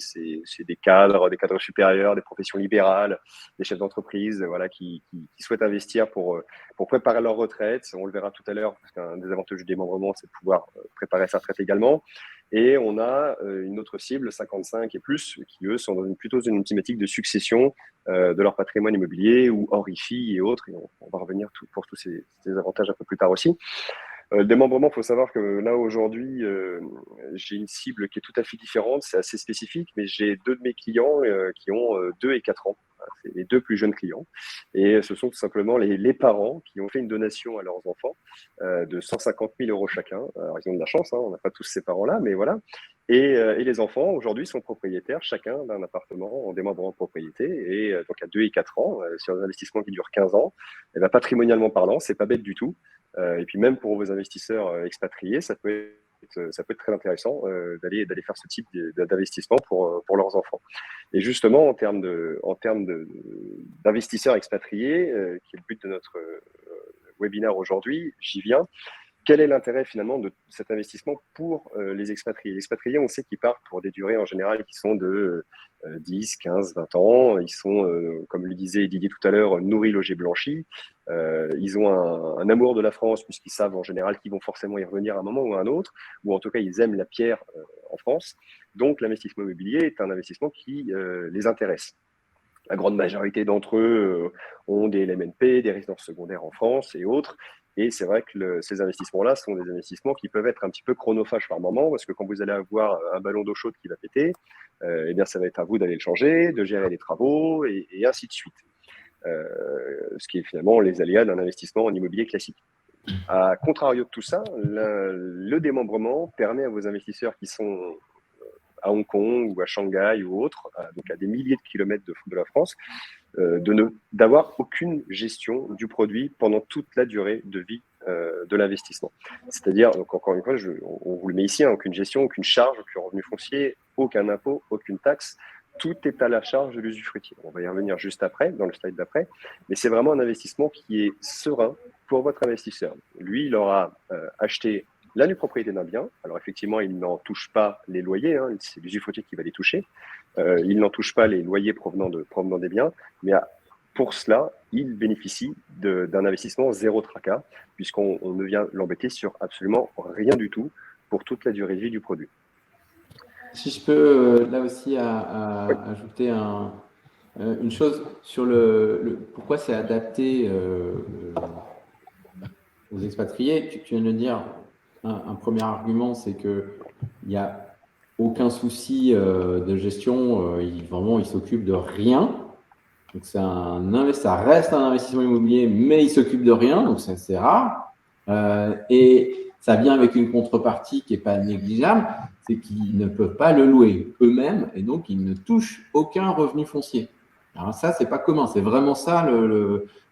des cadres supérieurs, des professions libérales, des chefs d'entreprise, voilà, qui souhaitent investir pour préparer leur retraite. On le verra tout à l'heure, parce qu'un des avantages du démembrement, c'est de pouvoir préparer sa retraite également. Et on a une autre cible, 55 et plus, qui eux sont plutôt dans une thématique de succession de leur patrimoine immobilier ou hors IFI et autres. Et on va revenir pour tous ces avantages un peu plus tard aussi. Le démembrement, il faut savoir que là, aujourd'hui, j'ai une cible qui est tout à fait différente. C'est assez spécifique, mais j'ai 2 de mes clients qui ont 2 et 4 ans. C'est les 2 plus jeunes clients. Et ce sont tout simplement les parents qui ont fait une donation à leurs enfants de 150 000 € chacun. Alors, ils ont de la chance, on n'a pas tous ces parents-là, mais voilà. Et les enfants, aujourd'hui, sont propriétaires chacun d'un appartement en démembrement de propriété. Et donc, à 2 et 4 ans, sur un investissement qui dure 15 ans, et bien, patrimonialement parlant, c'est pas bête du tout. Et puis même pour vos investisseurs expatriés, ça peut être très intéressant d'aller faire ce type d'investissement pour leurs enfants. Et justement, en termes d'investisseurs expatriés, qui est le but de notre webinaire aujourd'hui, j'y viens. Quel est l'intérêt finalement de cet investissement pour les expatriés? Les expatriés, on sait qu'ils partent pour des durées en général qui sont de 10, 15, 20 ans. Ils sont, comme le disait Didier tout à l'heure, nourris, logés, blanchis. Ils ont un amour de la France puisqu'ils savent en général qu'ils vont forcément y revenir à un moment ou à un autre, ou en tout cas ils aiment la pierre en France. Donc l'investissement immobilier est un investissement qui les intéresse. La grande majorité d'entre eux ont des LMNP, des résidences secondaires en France et autres. Et c'est vrai que ces investissements-là sont des investissements qui peuvent être un petit peu chronophages par moment, parce que quand vous allez avoir un ballon d'eau chaude qui va péter, eh bien ça va être à vous d'aller le changer, de gérer les travaux et ainsi de suite. Ce qui est finalement les aléas d'un investissement en immobilier classique. À contrario de tout ça, le démembrement permet à vos investisseurs qui sont à Hong Kong ou à Shanghai ou autres, donc à des milliers de kilomètres de la France, d'avoir aucune gestion du produit pendant toute la durée de vie de l'investissement. C'est-à-dire, donc encore une fois, on vous le met ici, aucune gestion, aucune charge, aucun revenu foncier, aucun impôt, aucune taxe. tout est à la charge de l'usufruitier. On va y revenir juste après, dans le slide d'après, mais c'est vraiment un investissement qui est serein pour votre investisseur. Lui, il aura acheté la nue propriété d'un bien. Alors effectivement, il n'en touche pas les loyers, hein, c'est l'usufruitier qui va les toucher. Il n'en touche pas les loyers provenant des biens, mais pour cela, il bénéficie d'un investissement zéro tracas, puisqu'on ne vient l'embêter sur absolument rien du tout pour toute la durée de vie du produit. Si je peux là aussi ajouter une chose sur pourquoi c'est adapté aux expatriés. Tu viens de le dire, un premier argument, c'est qu'il n'y a aucun souci de gestion, vraiment il s'occupe de rien. Donc ça reste un investissement immobilier, mais il s'occupe de rien, donc c'est rare. Et ça vient avec une contrepartie qui n'est pas négligeable, c'est qu'ils ne peuvent pas le louer eux-mêmes et donc ils ne touchent aucun revenu foncier. Alors ça, c'est pas commun, c'est vraiment ça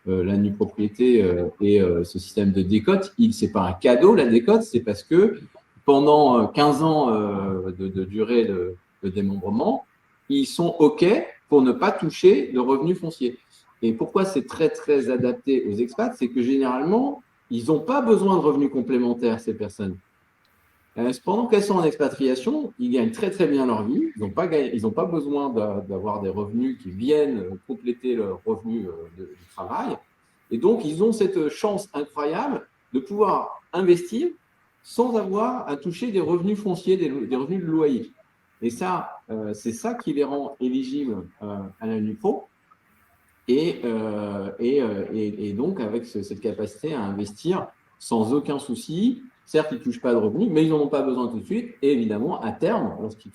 la nue propriété et ce système de décote. C'est pas un cadeau, la décote, c'est parce que pendant 15 ans de durée de démembrement, ils sont OK pour ne pas toucher de revenus fonciers. Et pourquoi c'est très, très adapté aux expats, c'est que généralement, ils n'ont pas besoin de revenus complémentaires, ces personnes. Cependant qu'elles sont en expatriation, ils gagnent très, très bien leur vie. Ils n'ont pas besoin d'avoir des revenus qui viennent compléter leur revenu du travail. Et donc, ils ont cette chance incroyable de pouvoir investir sans avoir à toucher des revenus fonciers, des revenus de loyer. Et ça, c'est ça qui les rend éligibles à la NUPRO. Et donc, avec cette capacité à investir sans aucun souci. Certes, ils ne touchent pas de revenus, mais ils n'en ont pas besoin tout de suite. Et évidemment, à terme, lorsqu'ils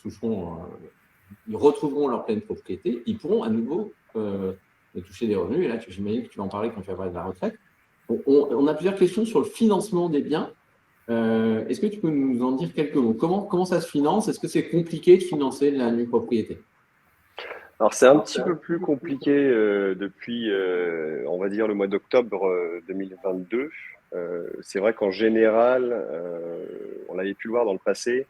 ils retrouveront leur pleine propriété, ils pourront à nouveau toucher des revenus. Et là, j'imagine que tu vas en parler quand tu vas parler de la retraite. On a plusieurs questions sur le financement des biens. Est-ce que tu peux nous en dire quelques mots? Comment ça se finance? Est-ce que c'est compliqué de financer la nue propriété? Alors, c'est un petit peu plus compliqué depuis, on va dire, le mois d'octobre 2022. C'est vrai qu'en général, on avait pu le voir dans le passé,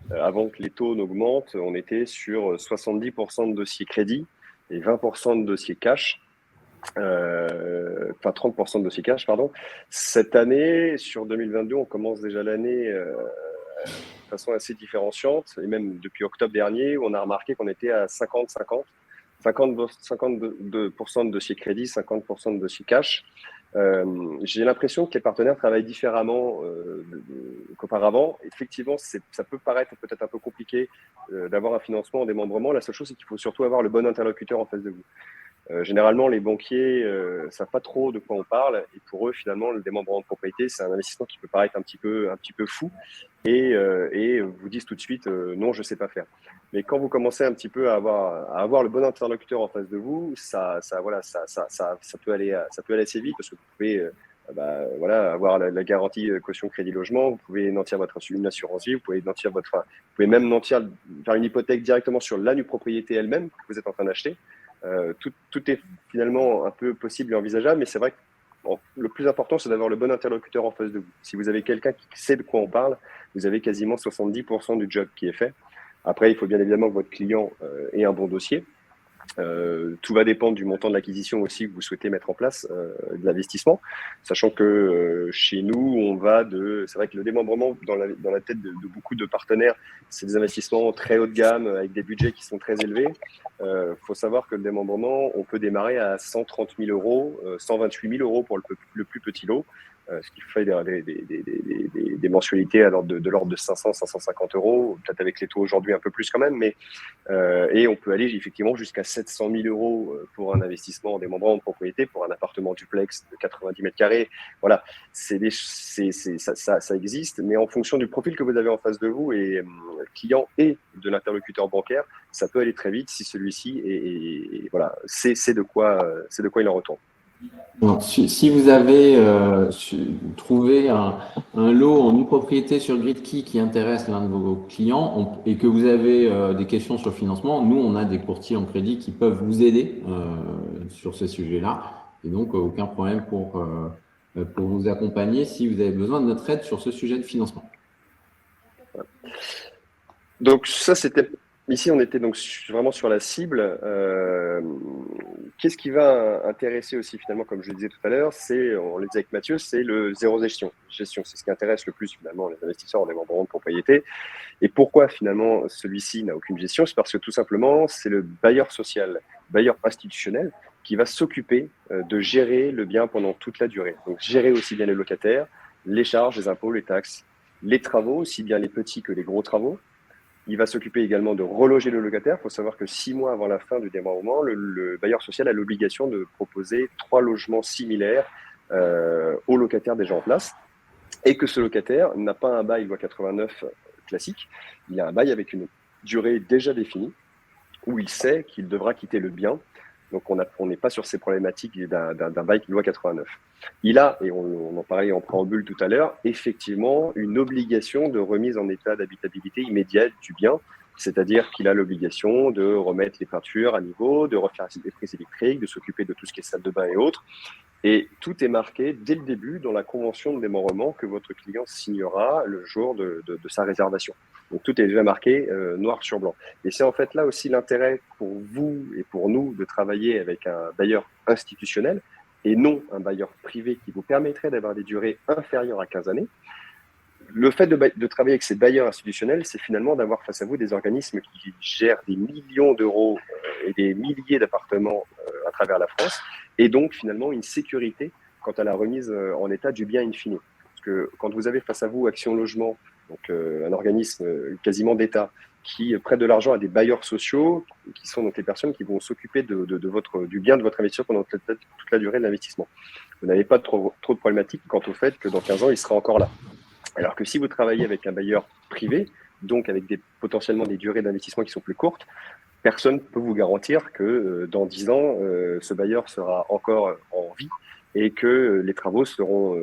avant que les taux n'augmentent, on était sur 70% de dossiers crédit et 20% de dossiers cash. Enfin 30% de dossiers cash, pardon. Cette année, sur 2022, on commence déjà l'année de façon assez différenciante, et même depuis octobre dernier, où on a remarqué qu'on était à 50-50. 52% de dossiers crédit, 50% de dossiers cash. J'ai l'impression que les partenaires travaillent différemment qu'auparavant. Effectivement, ça peut paraître peut-être un peu compliqué d'avoir un financement en démembrement. La seule chose, c'est qu'il faut surtout avoir le bon interlocuteur en face de vous. Généralement, les banquiers ne savent pas trop de quoi on parle, et pour eux, finalement, le démembrement de propriété, c'est un investissement qui peut paraître un petit peu fou, et vous disent tout de suite non, je ne sais pas faire. Mais quand vous commencez un petit peu à avoir le bon interlocuteur en face de vous, ça peut aller assez vite, parce que vous pouvez avoir la garantie caution crédit logement, vous pouvez nantir une assurance vie, vous pouvez même faire une hypothèque directement sur la nue propriété elle-même que vous êtes en train d'acheter. Tout est finalement un peu possible et envisageable, mais c'est vrai que le plus important, c'est d'avoir le bon interlocuteur en face de vous. Si vous avez quelqu'un qui sait de quoi on parle, vous avez quasiment 70% du job qui est fait. Après, il faut bien évidemment que votre client ait un bon dossier. Tout va dépendre du montant de l'acquisition aussi que vous souhaitez mettre en place, de l'investissement, sachant que chez nous, c'est vrai que le démembrement dans la tête de beaucoup de partenaires, c'est des investissements très haut de gamme avec des budgets qui sont très élevés. Faut savoir que le démembrement, on peut démarrer à 130 000 euros, 128 000 euros pour le plus petit lot, ce qui fait des mensualités de l'ordre de 500, 550 euros, peut-être avec les taux aujourd'hui un peu plus quand même, mais et on peut aller effectivement jusqu'à 700 000 euros pour un investissement en démembrement de propriété, pour un appartement duplex de 90 mètres carrés. Voilà, ça existe, mais en fonction du profil que vous avez en face de vous, et client et de l'interlocuteur bancaire, ça peut aller très vite si celui-ci c'est de quoi il en retourne. Donc, si vous avez trouvé un lot en nue propriété sur Gridkey qui intéresse l'un de vos clients et que vous avez des questions sur le financement, nous, on a des courtiers en crédit qui peuvent vous aider sur ces sujets-là. Et donc, aucun problème pour vous accompagner si vous avez besoin de notre aide sur ce sujet de financement. Donc, ça, c'était ici, on était donc vraiment sur la cible. Qu'est-ce qui va intéresser aussi finalement, comme je le disais tout à l'heure, on le disait avec Mathieu, c'est le zéro gestion. C'est ce qui intéresse le plus finalement les investisseurs en démembrement de propriété. Et pourquoi finalement celui-ci n'a aucune gestion? C'est parce que tout simplement, c'est le bailleur social, bailleur institutionnel, qui va s'occuper de gérer le bien pendant toute la durée. Donc gérer aussi bien les locataires, les charges, les impôts, les taxes, les travaux, aussi bien les petits que les gros travaux. Il va s'occuper également de reloger le locataire. Il faut savoir que 6 mois avant la fin du démembrement, le bailleur social a l'obligation de proposer 3 logements similaires aux locataires déjà en place, et que ce locataire n'a pas un bail loi 89 classique, il a un bail avec une durée déjà définie, où il sait qu'il devra quitter le bien. Donc, on n'est pas sur ces problématiques d'un bail loi 89. Il a, et on en parlait en préambule tout à l'heure, effectivement une obligation de remise en état d'habitabilité immédiate du bien, c'est-à-dire qu'il a l'obligation de remettre les peintures à niveau, de refaire les prises électriques, de s'occuper de tout ce qui est salle de bain et autres. Et tout est marqué dès le début dans la convention de démembrement que votre client signera le jour de sa réservation. Donc tout est déjà marqué noir sur blanc. Et c'est en fait là aussi l'intérêt pour vous et pour nous de travailler avec un bailleur institutionnel et non un bailleur privé qui vous permettrait d'avoir des durées inférieures à 15 années. Le fait de travailler avec ces bailleurs institutionnels, c'est finalement d'avoir face à vous des organismes qui gèrent des millions d'euros et des milliers d'appartements à travers la France, et donc finalement une sécurité quant à la remise en état du bien in fine. Parce que quand vous avez face à vous Action Logement, donc un organisme quasiment d'État, qui prête de l'argent à des bailleurs sociaux, qui sont donc les personnes qui vont s'occuper du bien de votre investisseur pendant toute la durée de l'investissement. Vous n'avez pas trop de problématiques quant au fait que dans 15 ans, il sera encore là. Alors que si vous travaillez avec un bailleur privé, donc avec potentiellement des durées d'investissement qui sont plus courtes, personne ne peut vous garantir que dans 10 ans, ce bailleur sera encore en vie et que les travaux seront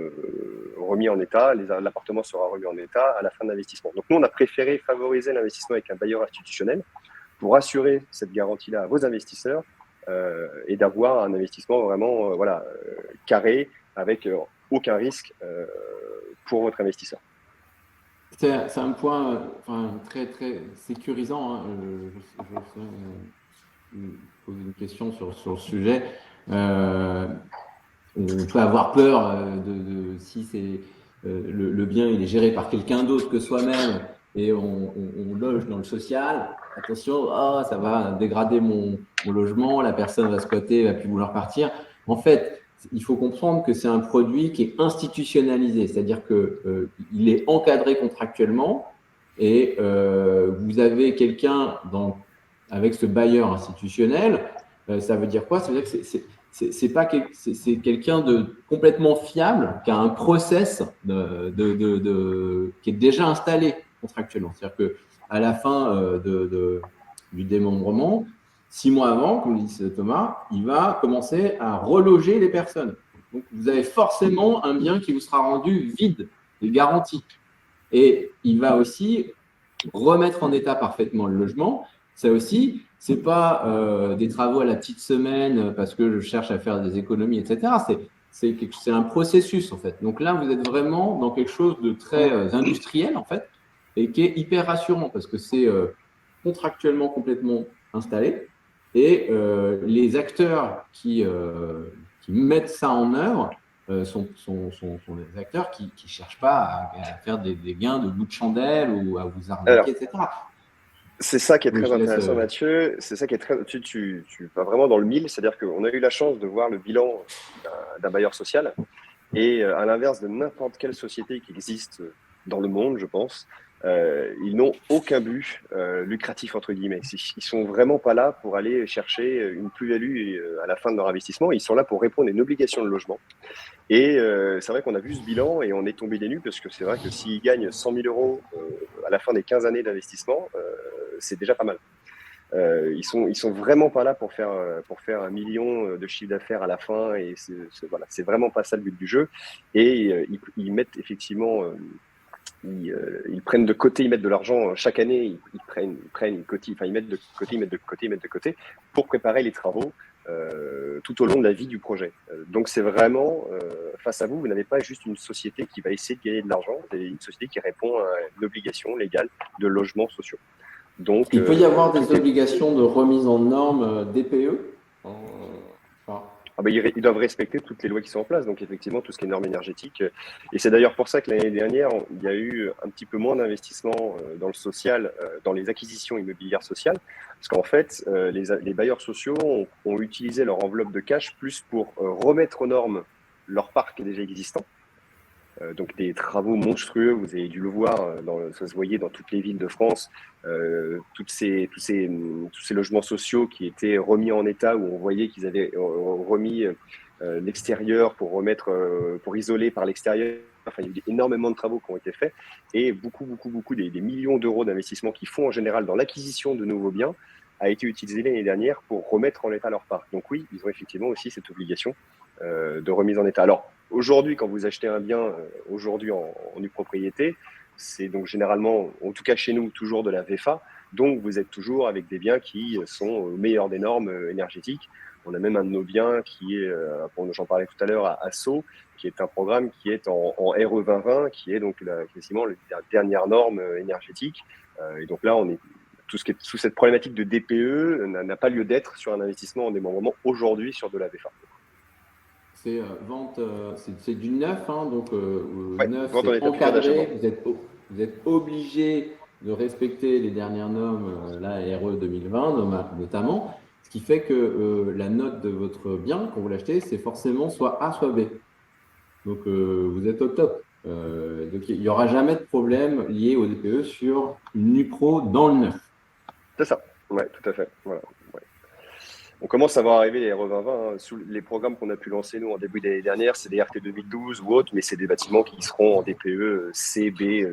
remis en état, l'appartement sera remis en état à la fin de l'investissement. Donc nous, on a préféré favoriser l'investissement avec un bailleur institutionnel pour assurer cette garantie-là à vos investisseurs et d'avoir un investissement vraiment carré, avec aucun risque pour votre investisseur. C'est un point très, très sécurisant. Hein. Je pose une question sur le sujet. On peut avoir peur si c'est le bien il est géré par quelqu'un d'autre que soi-même et on loge dans le social. Attention, ça va dégrader mon logement, la personne va squatter, va plus vouloir partir. En fait, il faut comprendre que c'est un produit qui est institutionnalisé, c'est-à-dire qu'il est encadré contractuellement et vous avez quelqu'un avec ce bailleur institutionnel. Ça veut dire quoi? Ça veut dire que c'est quelqu'un de complètement fiable, qui a un process qui est déjà installé contractuellement. C'est-à-dire qu'à la fin du démembrement, 6 mois avant, comme dit Thomas, il va commencer à reloger les personnes. Donc, vous avez forcément un bien qui vous sera rendu vide et garanti. Et il va aussi remettre en état parfaitement le logement. Ça aussi, ce n'est pas des travaux à la petite semaine parce que je cherche à faire des économies, etc. C'est un processus, en fait. Donc là, vous êtes vraiment dans quelque chose de très industriel, en fait, et qui est hyper rassurant parce que c'est contractuellement complètement installé. Et les acteurs qui mettent ça en œuvre sont des acteurs qui ne cherchent pas à faire des gains de bout de chandelle ou à vous arnaquer, etc. C'est ça qui est très intéressant, Mathieu. C'est ça qui est très. Tu vas vraiment dans le mille, c'est-à-dire qu'on a eu la chance de voir le bilan d'un bailleur social. Et à l'inverse de n'importe quelle société qui existe dans le monde, je pense, ils n'ont aucun but lucratif, entre guillemets. Ils sont vraiment pas là pour aller chercher une plus-value à la fin de leur investissement. Ils sont là pour répondre à une obligation de logement. Et c'est vrai qu'on a vu ce bilan et on est tombé des nues parce que c'est vrai que s'ils gagnent 100 000 euros à la fin des 15 années d'investissement, c'est déjà pas mal. Ils sont vraiment pas là pour faire 1 million de chiffre d'affaires à la fin et c'est vraiment pas ça le but du jeu. Et ils mettent effectivement, ils prennent de côté, ils mettent de l'argent chaque année, ils mettent de côté pour préparer les travaux tout au long de la vie du projet. Donc c'est vraiment face à vous n'avez pas juste une société qui va essayer de gagner de l'argent, c'est une société qui répond à une obligation légale de logements sociaux. Donc, il peut y avoir des obligations de remise en norme DPE. Ils doivent respecter toutes les lois qui sont en place, donc effectivement tout ce qui est normes énergétiques. Et c'est d'ailleurs pour ça que l'année dernière, il y a eu un petit peu moins d'investissement dans le social, dans les acquisitions immobilières sociales, parce qu'en fait, les bailleurs sociaux ont utilisé leur enveloppe de cash plus pour remettre aux normes leur parc déjà existant. Donc des travaux monstrueux, vous avez dû le voir, ça se voyait dans toutes les villes de France, tous ces logements sociaux qui étaient remis en état, où on voyait qu'ils avaient remis l'extérieur pour pour isoler par l'extérieur. Enfin, il y a eu énormément de travaux qui ont été faits et beaucoup des millions d'euros d'investissement qu'ils font en général dans l'acquisition de nouveaux biens a été utilisé l'année dernière pour remettre en état leur parc. Donc oui, ils ont effectivement aussi cette obligation de remise en état. Alors, aujourd'hui, quand vous achetez un bien aujourd'hui en nue propriété, c'est donc généralement, en tout cas chez nous, toujours de la VFA. Donc, vous êtes toujours avec des biens qui sont au meilleur des normes énergétiques. On a même un de nos biens qui est, j'en parlais tout à l'heure, à Sceaux, qui est un programme qui est en RE 2020, qui est donc quasiment la dernière norme énergétique. Et donc là, tout ce qui est sous cette problématique de DPE n'a pas lieu d'être sur un investissement en démembrement aujourd'hui sur de la VFA. C'est vente, c'est du neuf, hein, donc ouais, neuf, vente en c'est état privé encadré. d'achèvement. Vous êtes obligé de respecter les dernières normes, la RE 2020 notamment, ce qui fait que la note de votre bien, quand vous l'achetez, c'est forcément soit A, soit B. Donc vous êtes au top. Donc il n'y aura jamais de problème lié au DPE sur une NuPro dans le neuf. C'est ça, ouais, tout à fait. Voilà. Ouais. On commence à voir arriver les RE 2020, hein. Sous les programmes qu'on a pu lancer nous en début d'année dernière, c'est des RT 2012 ou autres, mais c'est des bâtiments qui seront en DPE C, B,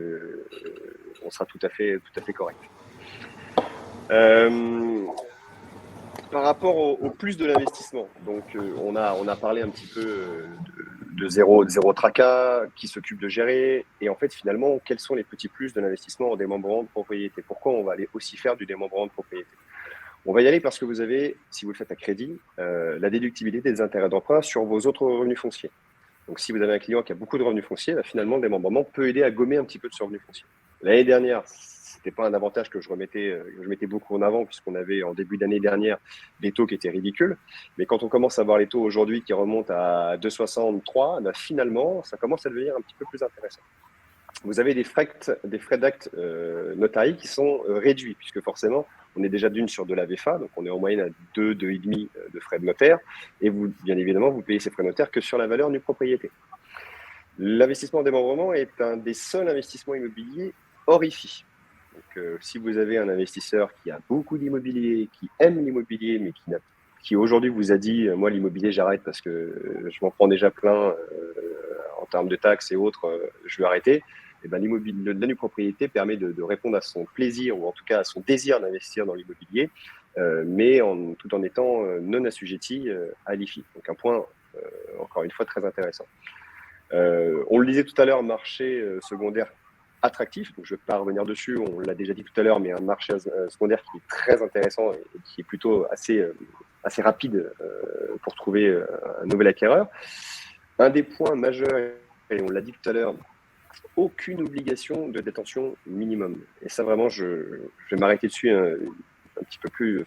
on sera tout à fait correct. Par rapport au plus de l'investissement, donc on a parlé un petit peu de zéro tracas, qui s'occupe de gérer, et en fait finalement, quels sont les petits plus de l'investissement en démembrement de propriété? Pourquoi on va aller aussi faire du démembrement de propriété? On va y aller parce que vous avez, si vous le faites à crédit, la déductibilité des intérêts d'emprunt sur vos autres revenus fonciers. Donc si vous avez un client qui a beaucoup de revenus fonciers, bah, finalement le démembrement peut aider à gommer un petit peu de ce revenu foncier. L'année dernière, c'était pas un avantage que je mettais beaucoup en avant, puisqu'on avait en début d'année dernière des taux qui étaient ridicules. Mais quand on commence à voir les taux aujourd'hui qui remontent à 2,63, bah, finalement, ça commence à devenir un petit peu plus intéressant. Vous avez des frais d'acte notariés qui sont réduits, puisque forcément, on est déjà d'une sur de la VFA, donc on est en moyenne à 2,5 de frais de notaire, et vous, bien évidemment, vous payez ces frais notaires que sur la valeur d'une propriété. L'investissement en démembrement est un des seuls investissements immobiliers hors IFI. Donc, si vous avez un investisseur qui a beaucoup d'immobilier, qui aime l'immobilier, mais qui aujourd'hui vous a dit moi l'immobilier j'arrête parce que je m'en prends déjà plein en termes de taxes et autres, je vais arrêter. Et ben, la nue propriété permet de répondre à son plaisir ou en tout cas à son désir d'investir dans l'immobilier, mais tout en étant non assujetti à l'IFI. Donc un point encore une fois très intéressant. On le disait tout à l'heure, marché secondaire attractif, donc je ne vais pas revenir dessus, on l'a déjà dit tout à l'heure, mais un marché secondaire qui est très intéressant et qui est plutôt assez rapide pour trouver un nouvel acquéreur. Un des points majeurs, et on l'a dit tout à l'heure, aucune obligation de détention minimum. Et ça vraiment, je vais m'arrêter dessus un petit peu plus,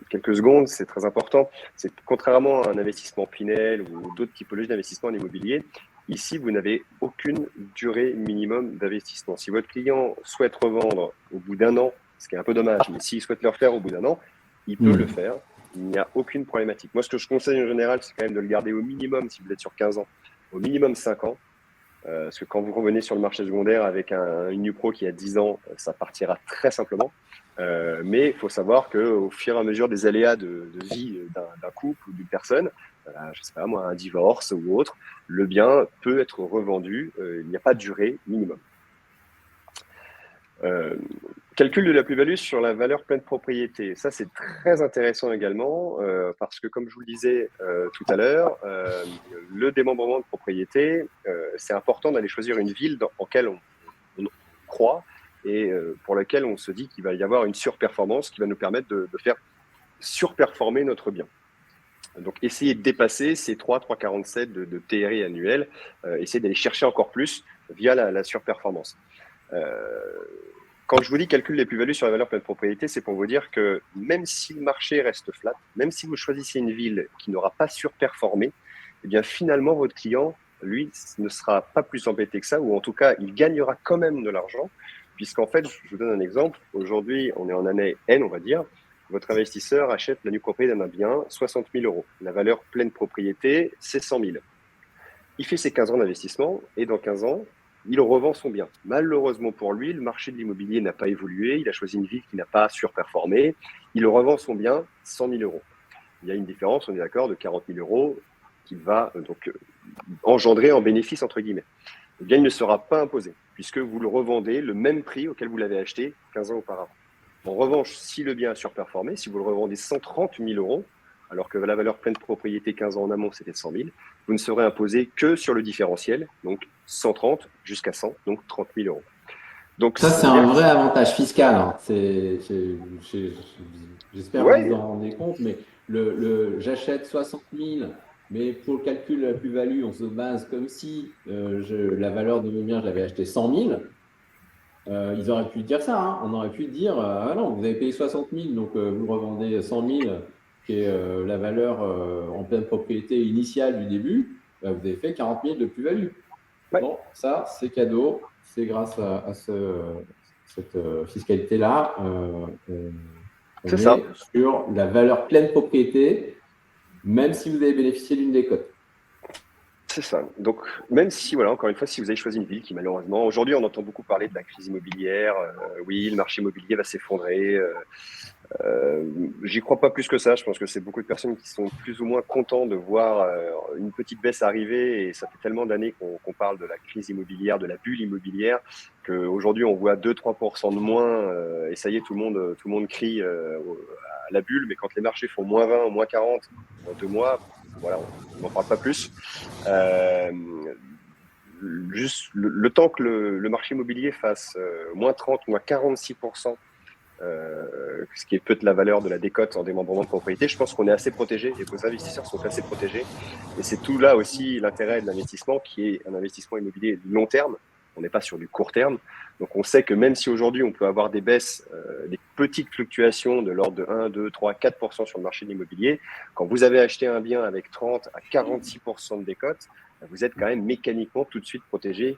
quelques secondes, c'est très important. C'est contrairement à un investissement Pinel ou d'autres typologies d'investissement en immobilier, ici, vous n'avez aucune durée minimum d'investissement. Si votre client souhaite revendre au bout d'un an, ce qui est un peu dommage, mais s'il souhaite le refaire au bout d'un an, il peut le faire. Il n'y a aucune problématique. Moi, ce que je conseille en général, c'est quand même de le garder au minimum, si vous êtes sur 15 ans, au minimum 5 ans. Parce que quand vous revenez sur le marché secondaire avec une NuPro qui a 10 ans, ça partira très simplement. Mais il faut savoir qu'au fur et à mesure des aléas de vie d'un couple ou d'une personne, je ne sais pas moi, un divorce ou autre, le bien peut être revendu. Il n'y a pas de durée minimum. Calcul de la plus-value sur la valeur pleine propriété. Ça, c'est très intéressant également parce que, comme je vous le disais tout à l'heure, le démembrement de propriété, c'est important d'aller choisir une ville en laquelle on croit et pour laquelle on se dit qu'il va y avoir une surperformance qui va nous permettre de faire surperformer notre bien. Donc, essayer de dépasser ces 3,47 de TRI annuel, essayer d'aller chercher encore plus via la surperformance. quand je vous dis calcul des plus-values sur la valeur pleine propriété, c'est pour vous dire que même si le marché reste flat, même si vous choisissez une ville qui n'aura pas surperformé, eh bien finalement, votre client, lui, ne sera pas plus embêté que ça, ou en tout cas, il gagnera quand même de l'argent, puisqu'en fait, je vous donne un exemple. Aujourd'hui, on est en année N, on va dire. Votre investisseur achète la nue propriété d'un bien, 60 000 euros. La valeur pleine propriété, c'est 100 000. Il fait ses 15 ans d'investissement et dans 15 ans, il revend son bien. Malheureusement pour lui, le marché de l'immobilier n'a pas évolué. Il a choisi une ville qui n'a pas surperformé. Il revend son bien 100 000 euros. Il y a une différence, on est d'accord, de 40 000 euros qu'il va donc engendrer en bénéfice, entre guillemets. Eh bien, il ne sera pas imposé puisque vous le revendez le même prix auquel vous l'avez acheté 15 ans auparavant. En revanche, si le bien a surperformé, si vous le revendez 130 000 euros, alors que la valeur pleine propriété 15 ans en amont, c'était 100 000, vous ne serez imposé que sur le différentiel, donc 130 jusqu'à 100, donc 30 000 euros. Donc, ça, c'est un vrai avantage fiscal. Hein. J'espère que vous vous en rendez compte, mais j'achète 60 000, mais pour le calcul de la plus-value, on se base comme si la valeur de mon bien, je l'avais acheté 100 000. Ils auraient pu dire ça. Hein. On aurait pu dire ah non, vous avez payé 60 000, donc vous le revendez 100 000, qui est la valeur en pleine propriété initiale du début. Vous avez fait 40 000 de plus-value. Ouais. Bon, ça, c'est cadeau. C'est grâce à cette fiscalité-là. On est ça. Sur la valeur pleine propriété, même si vous avez bénéficié d'une décote. C'est ça. Donc, même si, voilà, encore une fois, si vous avez choisi une ville qui, malheureusement, aujourd'hui, on entend beaucoup parler de la crise immobilière. Oui, le marché immobilier va s'effondrer. J'y crois pas plus que ça. Je pense que c'est beaucoup de personnes qui sont plus ou moins contents de voir une petite baisse arriver. Et ça fait tellement d'années qu'on parle de la crise immobilière, de la bulle immobilière, qu'aujourd'hui, on voit 2-3% de moins. Et ça y est, tout le monde crie à la bulle. Mais quand les marchés font moins 20, moins 40 en 2 mois, voilà, on n'en parle pas plus. Juste le temps que le marché immobilier fasse moins 30, moins 46%, ce qui est peut-être la valeur de la décote en démembrement de propriété, je pense qu'on est assez protégé et vos investisseurs sont assez protégés. Et c'est tout là aussi l'intérêt de l'investissement qui est un investissement immobilier long terme. On n'est pas sur du court terme. Donc, on sait que même si aujourd'hui, on peut avoir des baisses, des petites fluctuations de l'ordre de 1, 2, 3, 4% sur le marché de l'immobilier, quand vous avez acheté un bien avec 30 à 46% de décote, vous êtes quand même mécaniquement tout de suite protégé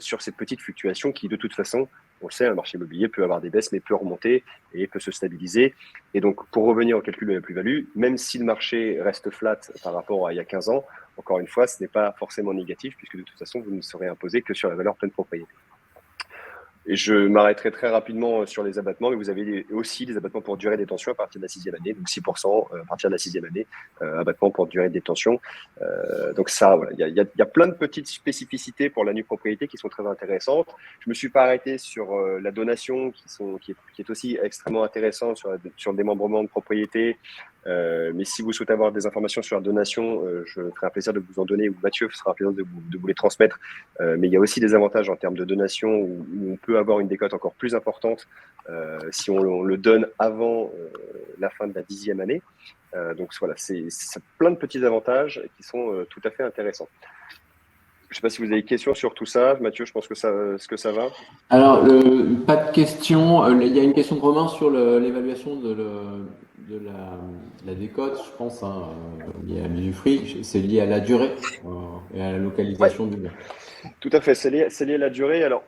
sur ces petites fluctuations qui, de toute façon, on le sait, un marché immobilier peut avoir des baisses, mais peut remonter et peut se stabiliser. Et donc, pour revenir au calcul de la plus-value, même si le marché reste flat par rapport à il y a 15 ans, encore une fois, ce n'est pas forcément négatif, puisque de toute façon, vous ne serez imposé que sur la valeur pleine propriété. Et je m'arrêterai très rapidement sur les abattements, mais vous avez aussi des abattements pour durée de détention à partir de la 6e année, donc 6% à partir de la 6e année, abattement pour durée de détention. Donc ça, voilà, il y a plein de petites spécificités pour la nue propriété qui sont très intéressantes. Je me suis pas arrêté sur la donation qui est aussi extrêmement intéressant sur le démembrement de propriété. Mais si vous souhaitez avoir des informations sur la donation, je ferai un plaisir de vous en donner, ou Mathieu fera un plaisir de vous les transmettre. Mais il y a aussi des avantages en termes de donation où on peut avoir une décote encore plus importante si on le donne avant la fin de la 10e année. Donc voilà, c'est plein de petits avantages qui sont tout à fait intéressants. Je ne sais pas si vous avez des questions sur tout ça. Mathieu, je pense que ça va. Alors, pas de questions. Il y a une question de Romain sur l'évaluation de la décote, je pense, hein, liée à l'usufruit. C'est lié à la durée et à la localisation du bien. Tout à fait, c'est lié à la durée. Alors,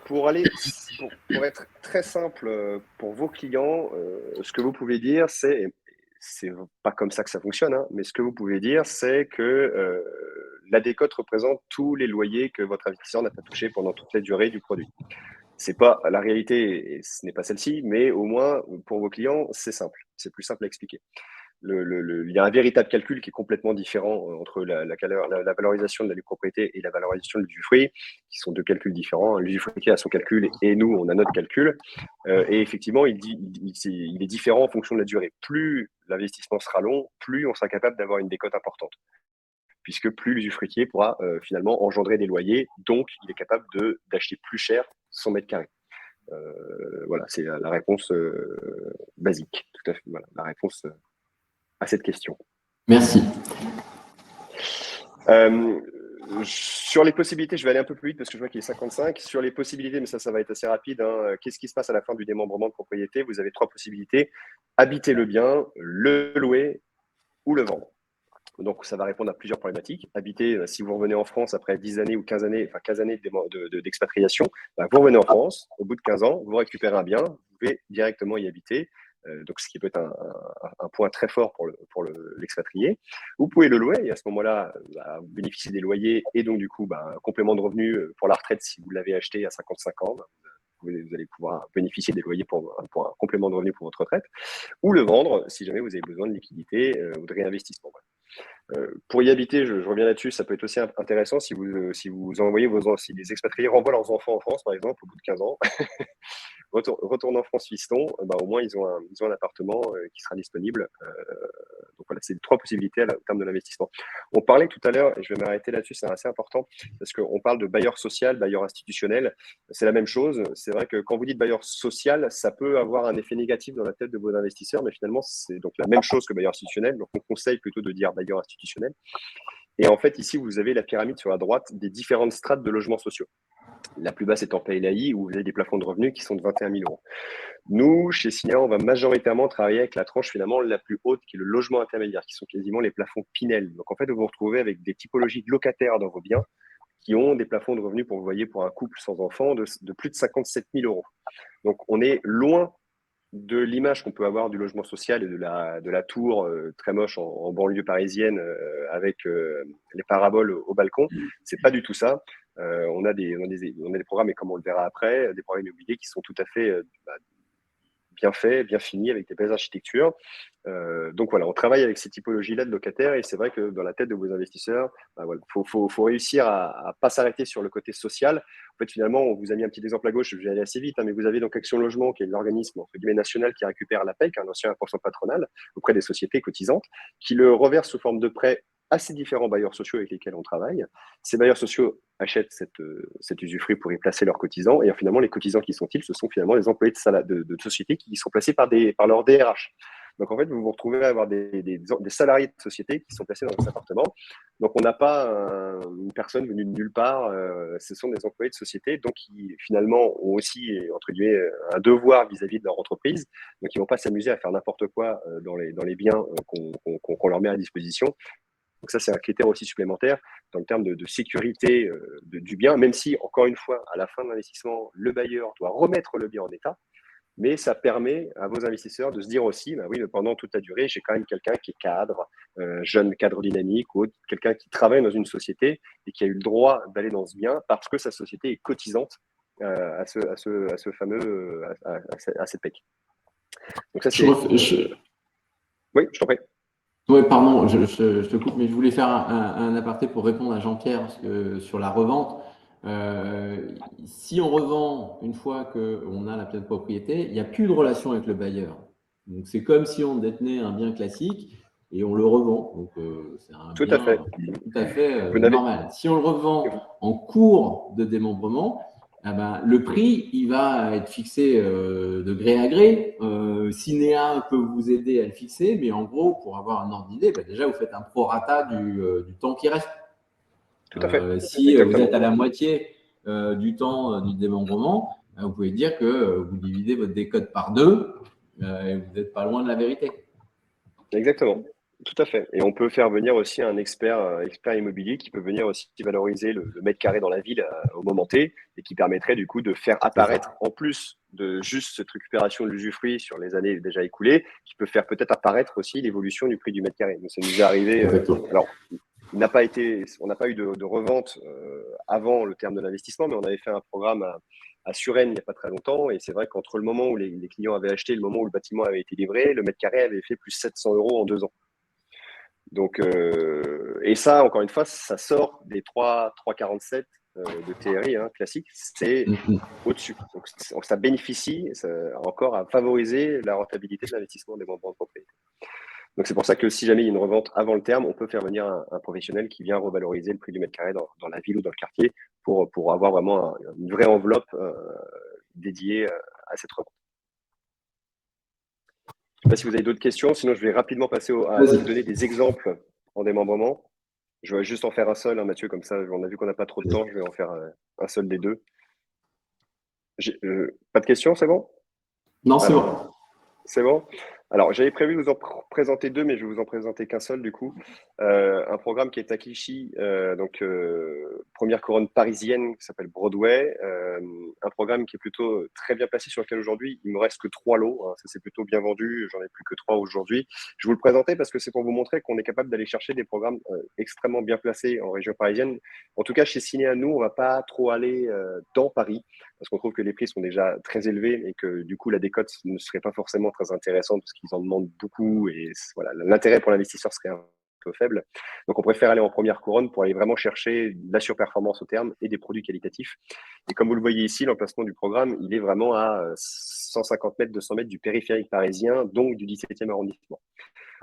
pour être très simple pour vos clients, ce que vous pouvez dire, c'est pas comme ça que ça fonctionne, hein, mais ce que vous pouvez dire, c'est que la décote représente tous les loyers que votre investisseur n'a pas touché pendant toute la durée du produit. C'est pas la réalité, et ce n'est pas celle-ci, mais au moins pour vos clients, c'est simple, c'est plus simple à expliquer. Il y a un véritable calcul qui est complètement différent entre la valorisation de la nue propriété et la valorisation de l'usufruit, qui sont deux calculs différents. L'usufruitier a son calcul et nous, on a notre calcul. Et effectivement, il est différent en fonction de la durée. Plus l'investissement sera long, plus on sera capable d'avoir une décote importante, puisque plus l'usufruitier pourra finalement engendrer des loyers, donc il est capable d'acheter plus cher son mètre carré. Voilà, c'est la réponse basique, tout à fait. Voilà, la réponse à cette question. Merci. Sur les possibilités, je vais aller un peu plus vite parce que je vois qu'il est 55. Sur les possibilités, mais ça va être assez rapide, hein. Qu'est-ce qui se passe à la fin du démembrement de propriété? Vous avez 3 possibilités. Habiter le bien, le louer ou le vendre. Donc, ça va répondre à plusieurs problématiques. Habiter, si vous revenez en France après 10 années ou 15 années, enfin 15 années d'expatriation, vous revenez en France, au bout de 15 ans, vous récupérez un bien, vous pouvez directement y habiter. Donc, ce qui peut être un point très fort pour l'expatrié. Vous pouvez le louer et à ce moment-là, vous bénéficiez des loyers et donc, du coup, un complément de revenu pour la retraite si vous l'avez acheté à 55 ans. Vous allez pouvoir bénéficier des loyers pour un complément de revenu pour votre retraite ou le vendre si jamais vous avez besoin de liquidité ou de réinvestissement. Pour y habiter, je reviens là-dessus, ça peut être aussi intéressant si vous envoyez si les expatriés renvoient leurs enfants en France, par exemple, au bout de 15 ans, retournent en France fiston, au moins ils ont un appartement qui sera disponible. Donc voilà, c'est 3 possibilités au terme de l'investissement. On parlait tout à l'heure, et je vais m'arrêter là-dessus, c'est assez important, parce qu'on parle de bailleur social, bailleur institutionnel, c'est la même chose. C'est vrai que quand vous dites bailleur social, ça peut avoir un effet négatif dans la tête de vos investisseurs, mais finalement, c'est donc la même chose que bailleur institutionnel. Donc on conseille plutôt de dire bailleur institutionnel. Et en fait, ici, vous avez la pyramide sur la droite des différentes strates de logements sociaux. La plus basse étant PLAI, où vous avez des plafonds de revenus qui sont de 21 000 euros. Nous, chez Cinéa, on va majoritairement travailler avec la tranche finalement la plus haute, qui est le logement intermédiaire, qui sont quasiment les plafonds Pinel. Donc en fait, vous vous retrouvez avec des typologies de locataires dans vos biens qui ont des plafonds de revenus, pour un couple sans enfant, de plus de 57 000 euros. Donc on est loin de l'image qu'on peut avoir du logement social et de la tour très moche en banlieue parisienne avec les paraboles au balcon. C'est pas du tout ça. On a des programmes, et comme on le verra après, des programmes immobiliers qui sont tout à fait bien faits, bien finis, avec des belles architectures. Donc voilà, on travaille avec ces typologies-là de locataires, et c'est vrai que dans la tête de vos investisseurs, voilà, faut réussir à pas s'arrêter sur le côté social. En fait, finalement, on vous a mis un petit exemple à gauche, je vais aller assez vite, hein, mais vous avez donc Action Logement, qui est l'organisme entre guillemets national qui récupère l'APEC, un ancien impôt patronal, auprès des sociétés cotisantes, qui le reverse sous forme de prêts à ces différents bailleurs sociaux avec lesquels on travaille. Ces bailleurs sociaux achètent cet usufruit pour y placer leurs cotisants, et finalement, les cotisants, qui sont-ils? Ce sont finalement les employés de sociétés qui sont placés par leur DRH. Donc, en fait, vous vous retrouvez à avoir des salariés de société qui sont placés dans vos appartements. Donc, on n'a pas une personne venue de nulle part. Ce sont des employés de société, donc qui, finalement, ont aussi, entre guillemets, un devoir vis-à-vis de leur entreprise. Donc, ils ne vont pas s'amuser à faire n'importe quoi dans les biens qu'on leur met à disposition. Donc, ça, c'est un critère aussi supplémentaire dans le terme de sécurité du bien, même si, encore une fois, à la fin de l'investissement, le bailleur doit remettre le bien en état. Mais ça permet à vos investisseurs de se dire aussi, oui, mais pendant toute la durée, j'ai quand même quelqu'un qui est cadre, jeune cadre dynamique, ou quelqu'un qui travaille dans une société et qui a eu le droit d'aller dans ce bien parce que sa société est cotisante à ce fameux, à cette PEC. Donc ça, c'est… Oui, je t'en prie. Oui, pardon, je te coupe, mais je voulais faire un aparté pour répondre à Jean-Pierre, parce que sur la revente, si on revend une fois qu'on a la pleine propriété, il n'y a plus de relation avec le bailleur. Donc, c'est comme si on détenait un bien classique et on le revend. Donc, c'est un tout bien à fait normal. Si on le revend en cours de démembrement, le prix, il va être fixé de gré à gré. Cinéa peut vous aider à le fixer, mais en gros, pour avoir un ordre d'idée, déjà, vous faites un prorata du temps qui reste. Tout à fait. Si vous êtes à la moitié du temps du démembrement, vous pouvez dire que vous divisez votre décote par 2 et vous n'êtes pas loin de la vérité. Exactement. Tout à fait. Et on peut faire venir aussi un expert immobilier qui peut venir aussi valoriser le mètre carré dans la ville au moment T, et qui permettrait du coup de faire apparaître, en plus de juste cette récupération de l'usufruit sur les années déjà écoulées, qui peut faire peut-être apparaître aussi l'évolution du prix du mètre carré. Donc, ça nous est arrivé. Alors, on n'a pas eu de revente avant le terme de l'investissement, mais on avait fait un programme à Suresnes il n'y a pas très longtemps, et c'est vrai qu'entre le moment où les clients avaient acheté et le moment où le bâtiment avait été livré, le mètre carré avait fait plus 700 euros en 2 ans. Donc, et ça, encore une fois, ça sort des 3,47 de TRI classique, c'est au-dessus. Donc, ça bénéficie encore à favoriser la rentabilité de l'investissement des membres de propriété. Donc, c'est pour ça que si jamais il y a une revente avant le terme, on peut faire venir un professionnel qui vient revaloriser le prix du mètre carré dans la ville ou dans le quartier pour avoir vraiment une vraie enveloppe dédiée à cette revente. Je ne sais pas si vous avez d'autres questions, sinon je vais rapidement passer à vous donner des exemples en démembrement. Je vais juste en faire un seul, hein, Mathieu, comme ça, on a vu qu'on n'a pas trop de temps, je vais en faire un seul des deux. Pas de questions, c'est bon? Non, c'est bon. C'est bon? Alors, j'avais prévu de vous en présenter deux, mais je vais vous en présenter qu'un seul du coup. Un programme qui est à Clichy, première couronne parisienne qui s'appelle Broadway. Un programme qui est plutôt très bien placé sur lequel aujourd'hui, il me reste que 3 lots. Hein, ça c'est plutôt bien vendu, j'en ai plus que 3 aujourd'hui. Je vous le présentais parce que c'est pour vous montrer qu'on est capable d'aller chercher des programmes extrêmement bien placés en région parisienne. En tout cas, chez Cinéa, nous, on va pas trop aller dans Paris parce qu'on trouve que les prix sont déjà très élevés et que du coup, la décote ne serait pas forcément très intéressante parce qu'ils en demandent beaucoup et voilà, l'intérêt pour l'investisseur serait un peu faible. Donc, on préfère aller en première couronne pour aller vraiment chercher de la surperformance au terme et des produits qualitatifs. Et comme vous le voyez ici, l'emplacement du programme, il est vraiment à 150 mètres, 200 mètres du périphérique parisien, donc du 17e arrondissement.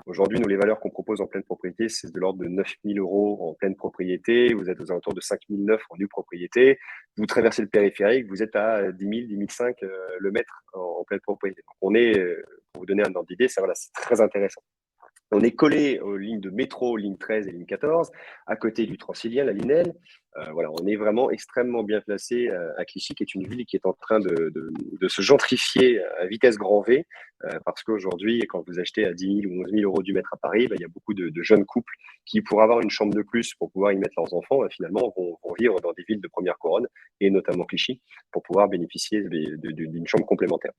Aujourd'hui, nous, les valeurs qu'on propose en pleine propriété, c'est de l'ordre de 9 000 € en pleine propriété. Vous êtes aux alentours de 5 900 en nue propriété. Vous traversez le périphérique, vous êtes à 10 000, 10 500 le mètre en pleine propriété. Donc, on est, pour vous donner un ordre d'idée, voilà, c'est très intéressant. On est collé aux lignes de métro, ligne 13 et ligne 14, à côté du Transilien, la ligne L. Voilà, on est vraiment extrêmement bien placé à Clichy, qui est une ville qui est en train de se gentrifier à vitesse grand V, parce qu'aujourd'hui, quand vous achetez à 10 000 ou 11 000 € du mètre à Paris, il y a beaucoup de jeunes couples qui, pour avoir une chambre de plus, pour pouvoir y mettre leurs enfants, finalement, vont vivre dans des villes de première couronne, et notamment Clichy, pour pouvoir bénéficier d'une chambre complémentaire.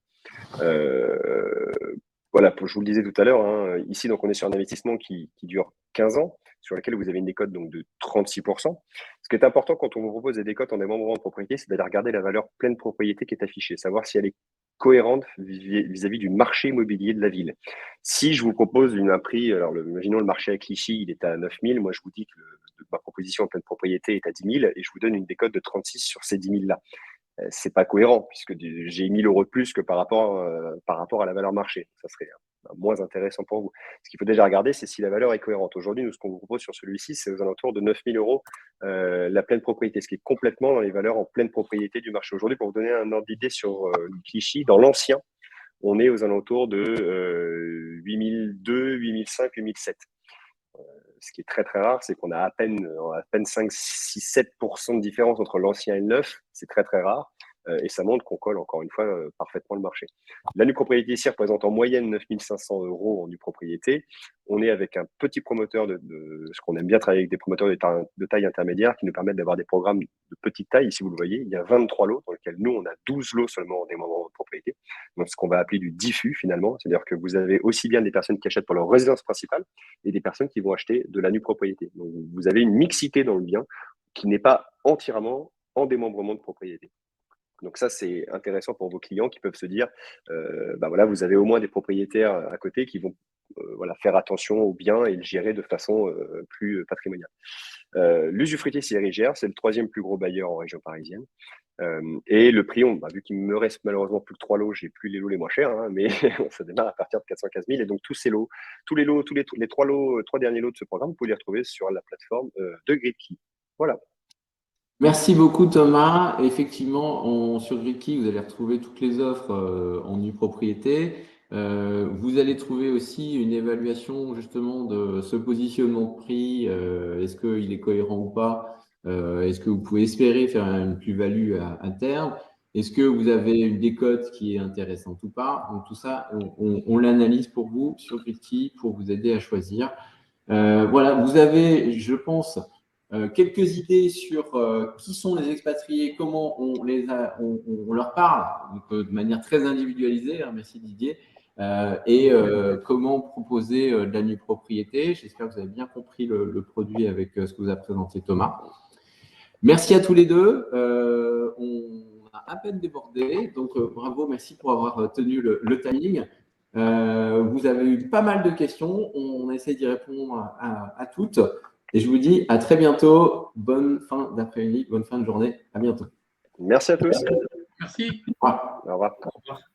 Voilà, je vous le disais tout à l'heure, hein, ici, donc, on est sur un investissement qui dure 15 ans, sur lequel vous avez une décote donc, de 36%. Ce qui est important quand on vous propose des décotes en démembrement de propriété, c'est d'aller regarder la valeur pleine propriété qui est affichée, savoir si elle est cohérente vis-à-vis du marché immobilier de la ville. Si je vous propose un prix, alors imaginons le marché à Clichy, il est à 9 000, moi je vous dis que ma proposition en pleine propriété est à 10 000 et je vous donne une décote de 36 sur ces 10 000 là. C'est pas cohérent puisque j'ai 1 000 € de plus que par rapport à la valeur marché. Ça serait moins intéressant pour vous. Ce qu'il faut déjà regarder, c'est si la valeur est cohérente. Aujourd'hui, nous, ce qu'on vous propose sur celui-ci, c'est aux alentours de 9 000 € la pleine propriété, ce qui est complètement dans les valeurs en pleine propriété du marché. Aujourd'hui, pour vous donner un ordre d'idée sur Clichy, dans l'ancien, on est aux alentours de 8 200, 8 500, 8 700. Ce qui est très très rare, c'est qu'on a à peine 5, 6, 7% de différence entre l'ancien et le neuf. C'est très très rare. Et ça montre qu'on colle encore une fois parfaitement le marché. La nue propriété ici représente en moyenne 9 500 € en nue propriété. On est avec un petit promoteur ce qu'on aime bien travailler avec des promoteurs de taille intermédiaire qui nous permettent d'avoir des programmes de petite taille. Ici, vous le voyez, il y a 23 lots dans lesquels nous, on a 12 lots seulement en démembrement de propriété. Donc, ce qu'on va appeler du diffus finalement. C'est-à-dire que vous avez aussi bien des personnes qui achètent pour leur résidence principale et des personnes qui vont acheter de la nue propriété. Donc, vous avez une mixité dans le bien qui n'est pas entièrement en démembrement de propriété. Donc ça, c'est intéressant pour vos clients qui peuvent se dire, voilà, vous avez au moins des propriétaires à côté qui vont faire attention au bien et le gérer de façon plus patrimoniale. L'usufruitier Sierrigère, c'est le 3e plus gros bailleur en région parisienne. Et le prix, vu qu'il me reste malheureusement plus que 3 lots, j'ai plus les lots les moins chers, hein, mais ça démarre à partir de 415 000. Et donc tous ces lots, les 3 derniers lots de ce programme, vous pouvez les retrouver sur la plateforme de Gridkey. Voilà. Merci beaucoup Thomas. Effectivement, sur Gridkey, vous allez retrouver toutes les offres en nue propriété. Vous allez trouver aussi une évaluation justement de ce positionnement de prix. Est-ce qu'il est cohérent ou pas? Est-ce que vous pouvez espérer faire une plus-value à terme? Est-ce que vous avez une décote qui est intéressante ou pas? Donc tout ça, on l'analyse pour vous sur Gridkey pour vous aider à choisir. Voilà, vous avez, je pense, quelques idées sur qui sont les expatriés, comment on leur parle donc, de manière très individualisée, hein, merci Didier, et comment proposer de la nue propriété. J'espère que vous avez bien compris le produit avec ce que vous a présenté Thomas. Merci à tous les deux. On a à peine débordé, donc bravo, merci pour avoir tenu le timing. Vous avez eu pas mal de questions, on essaie d'y répondre à toutes. Et je vous dis à très bientôt. Bonne fin d'après-midi, bonne fin de journée. À bientôt. Merci à tous. Merci. Au revoir. Au revoir. Au revoir.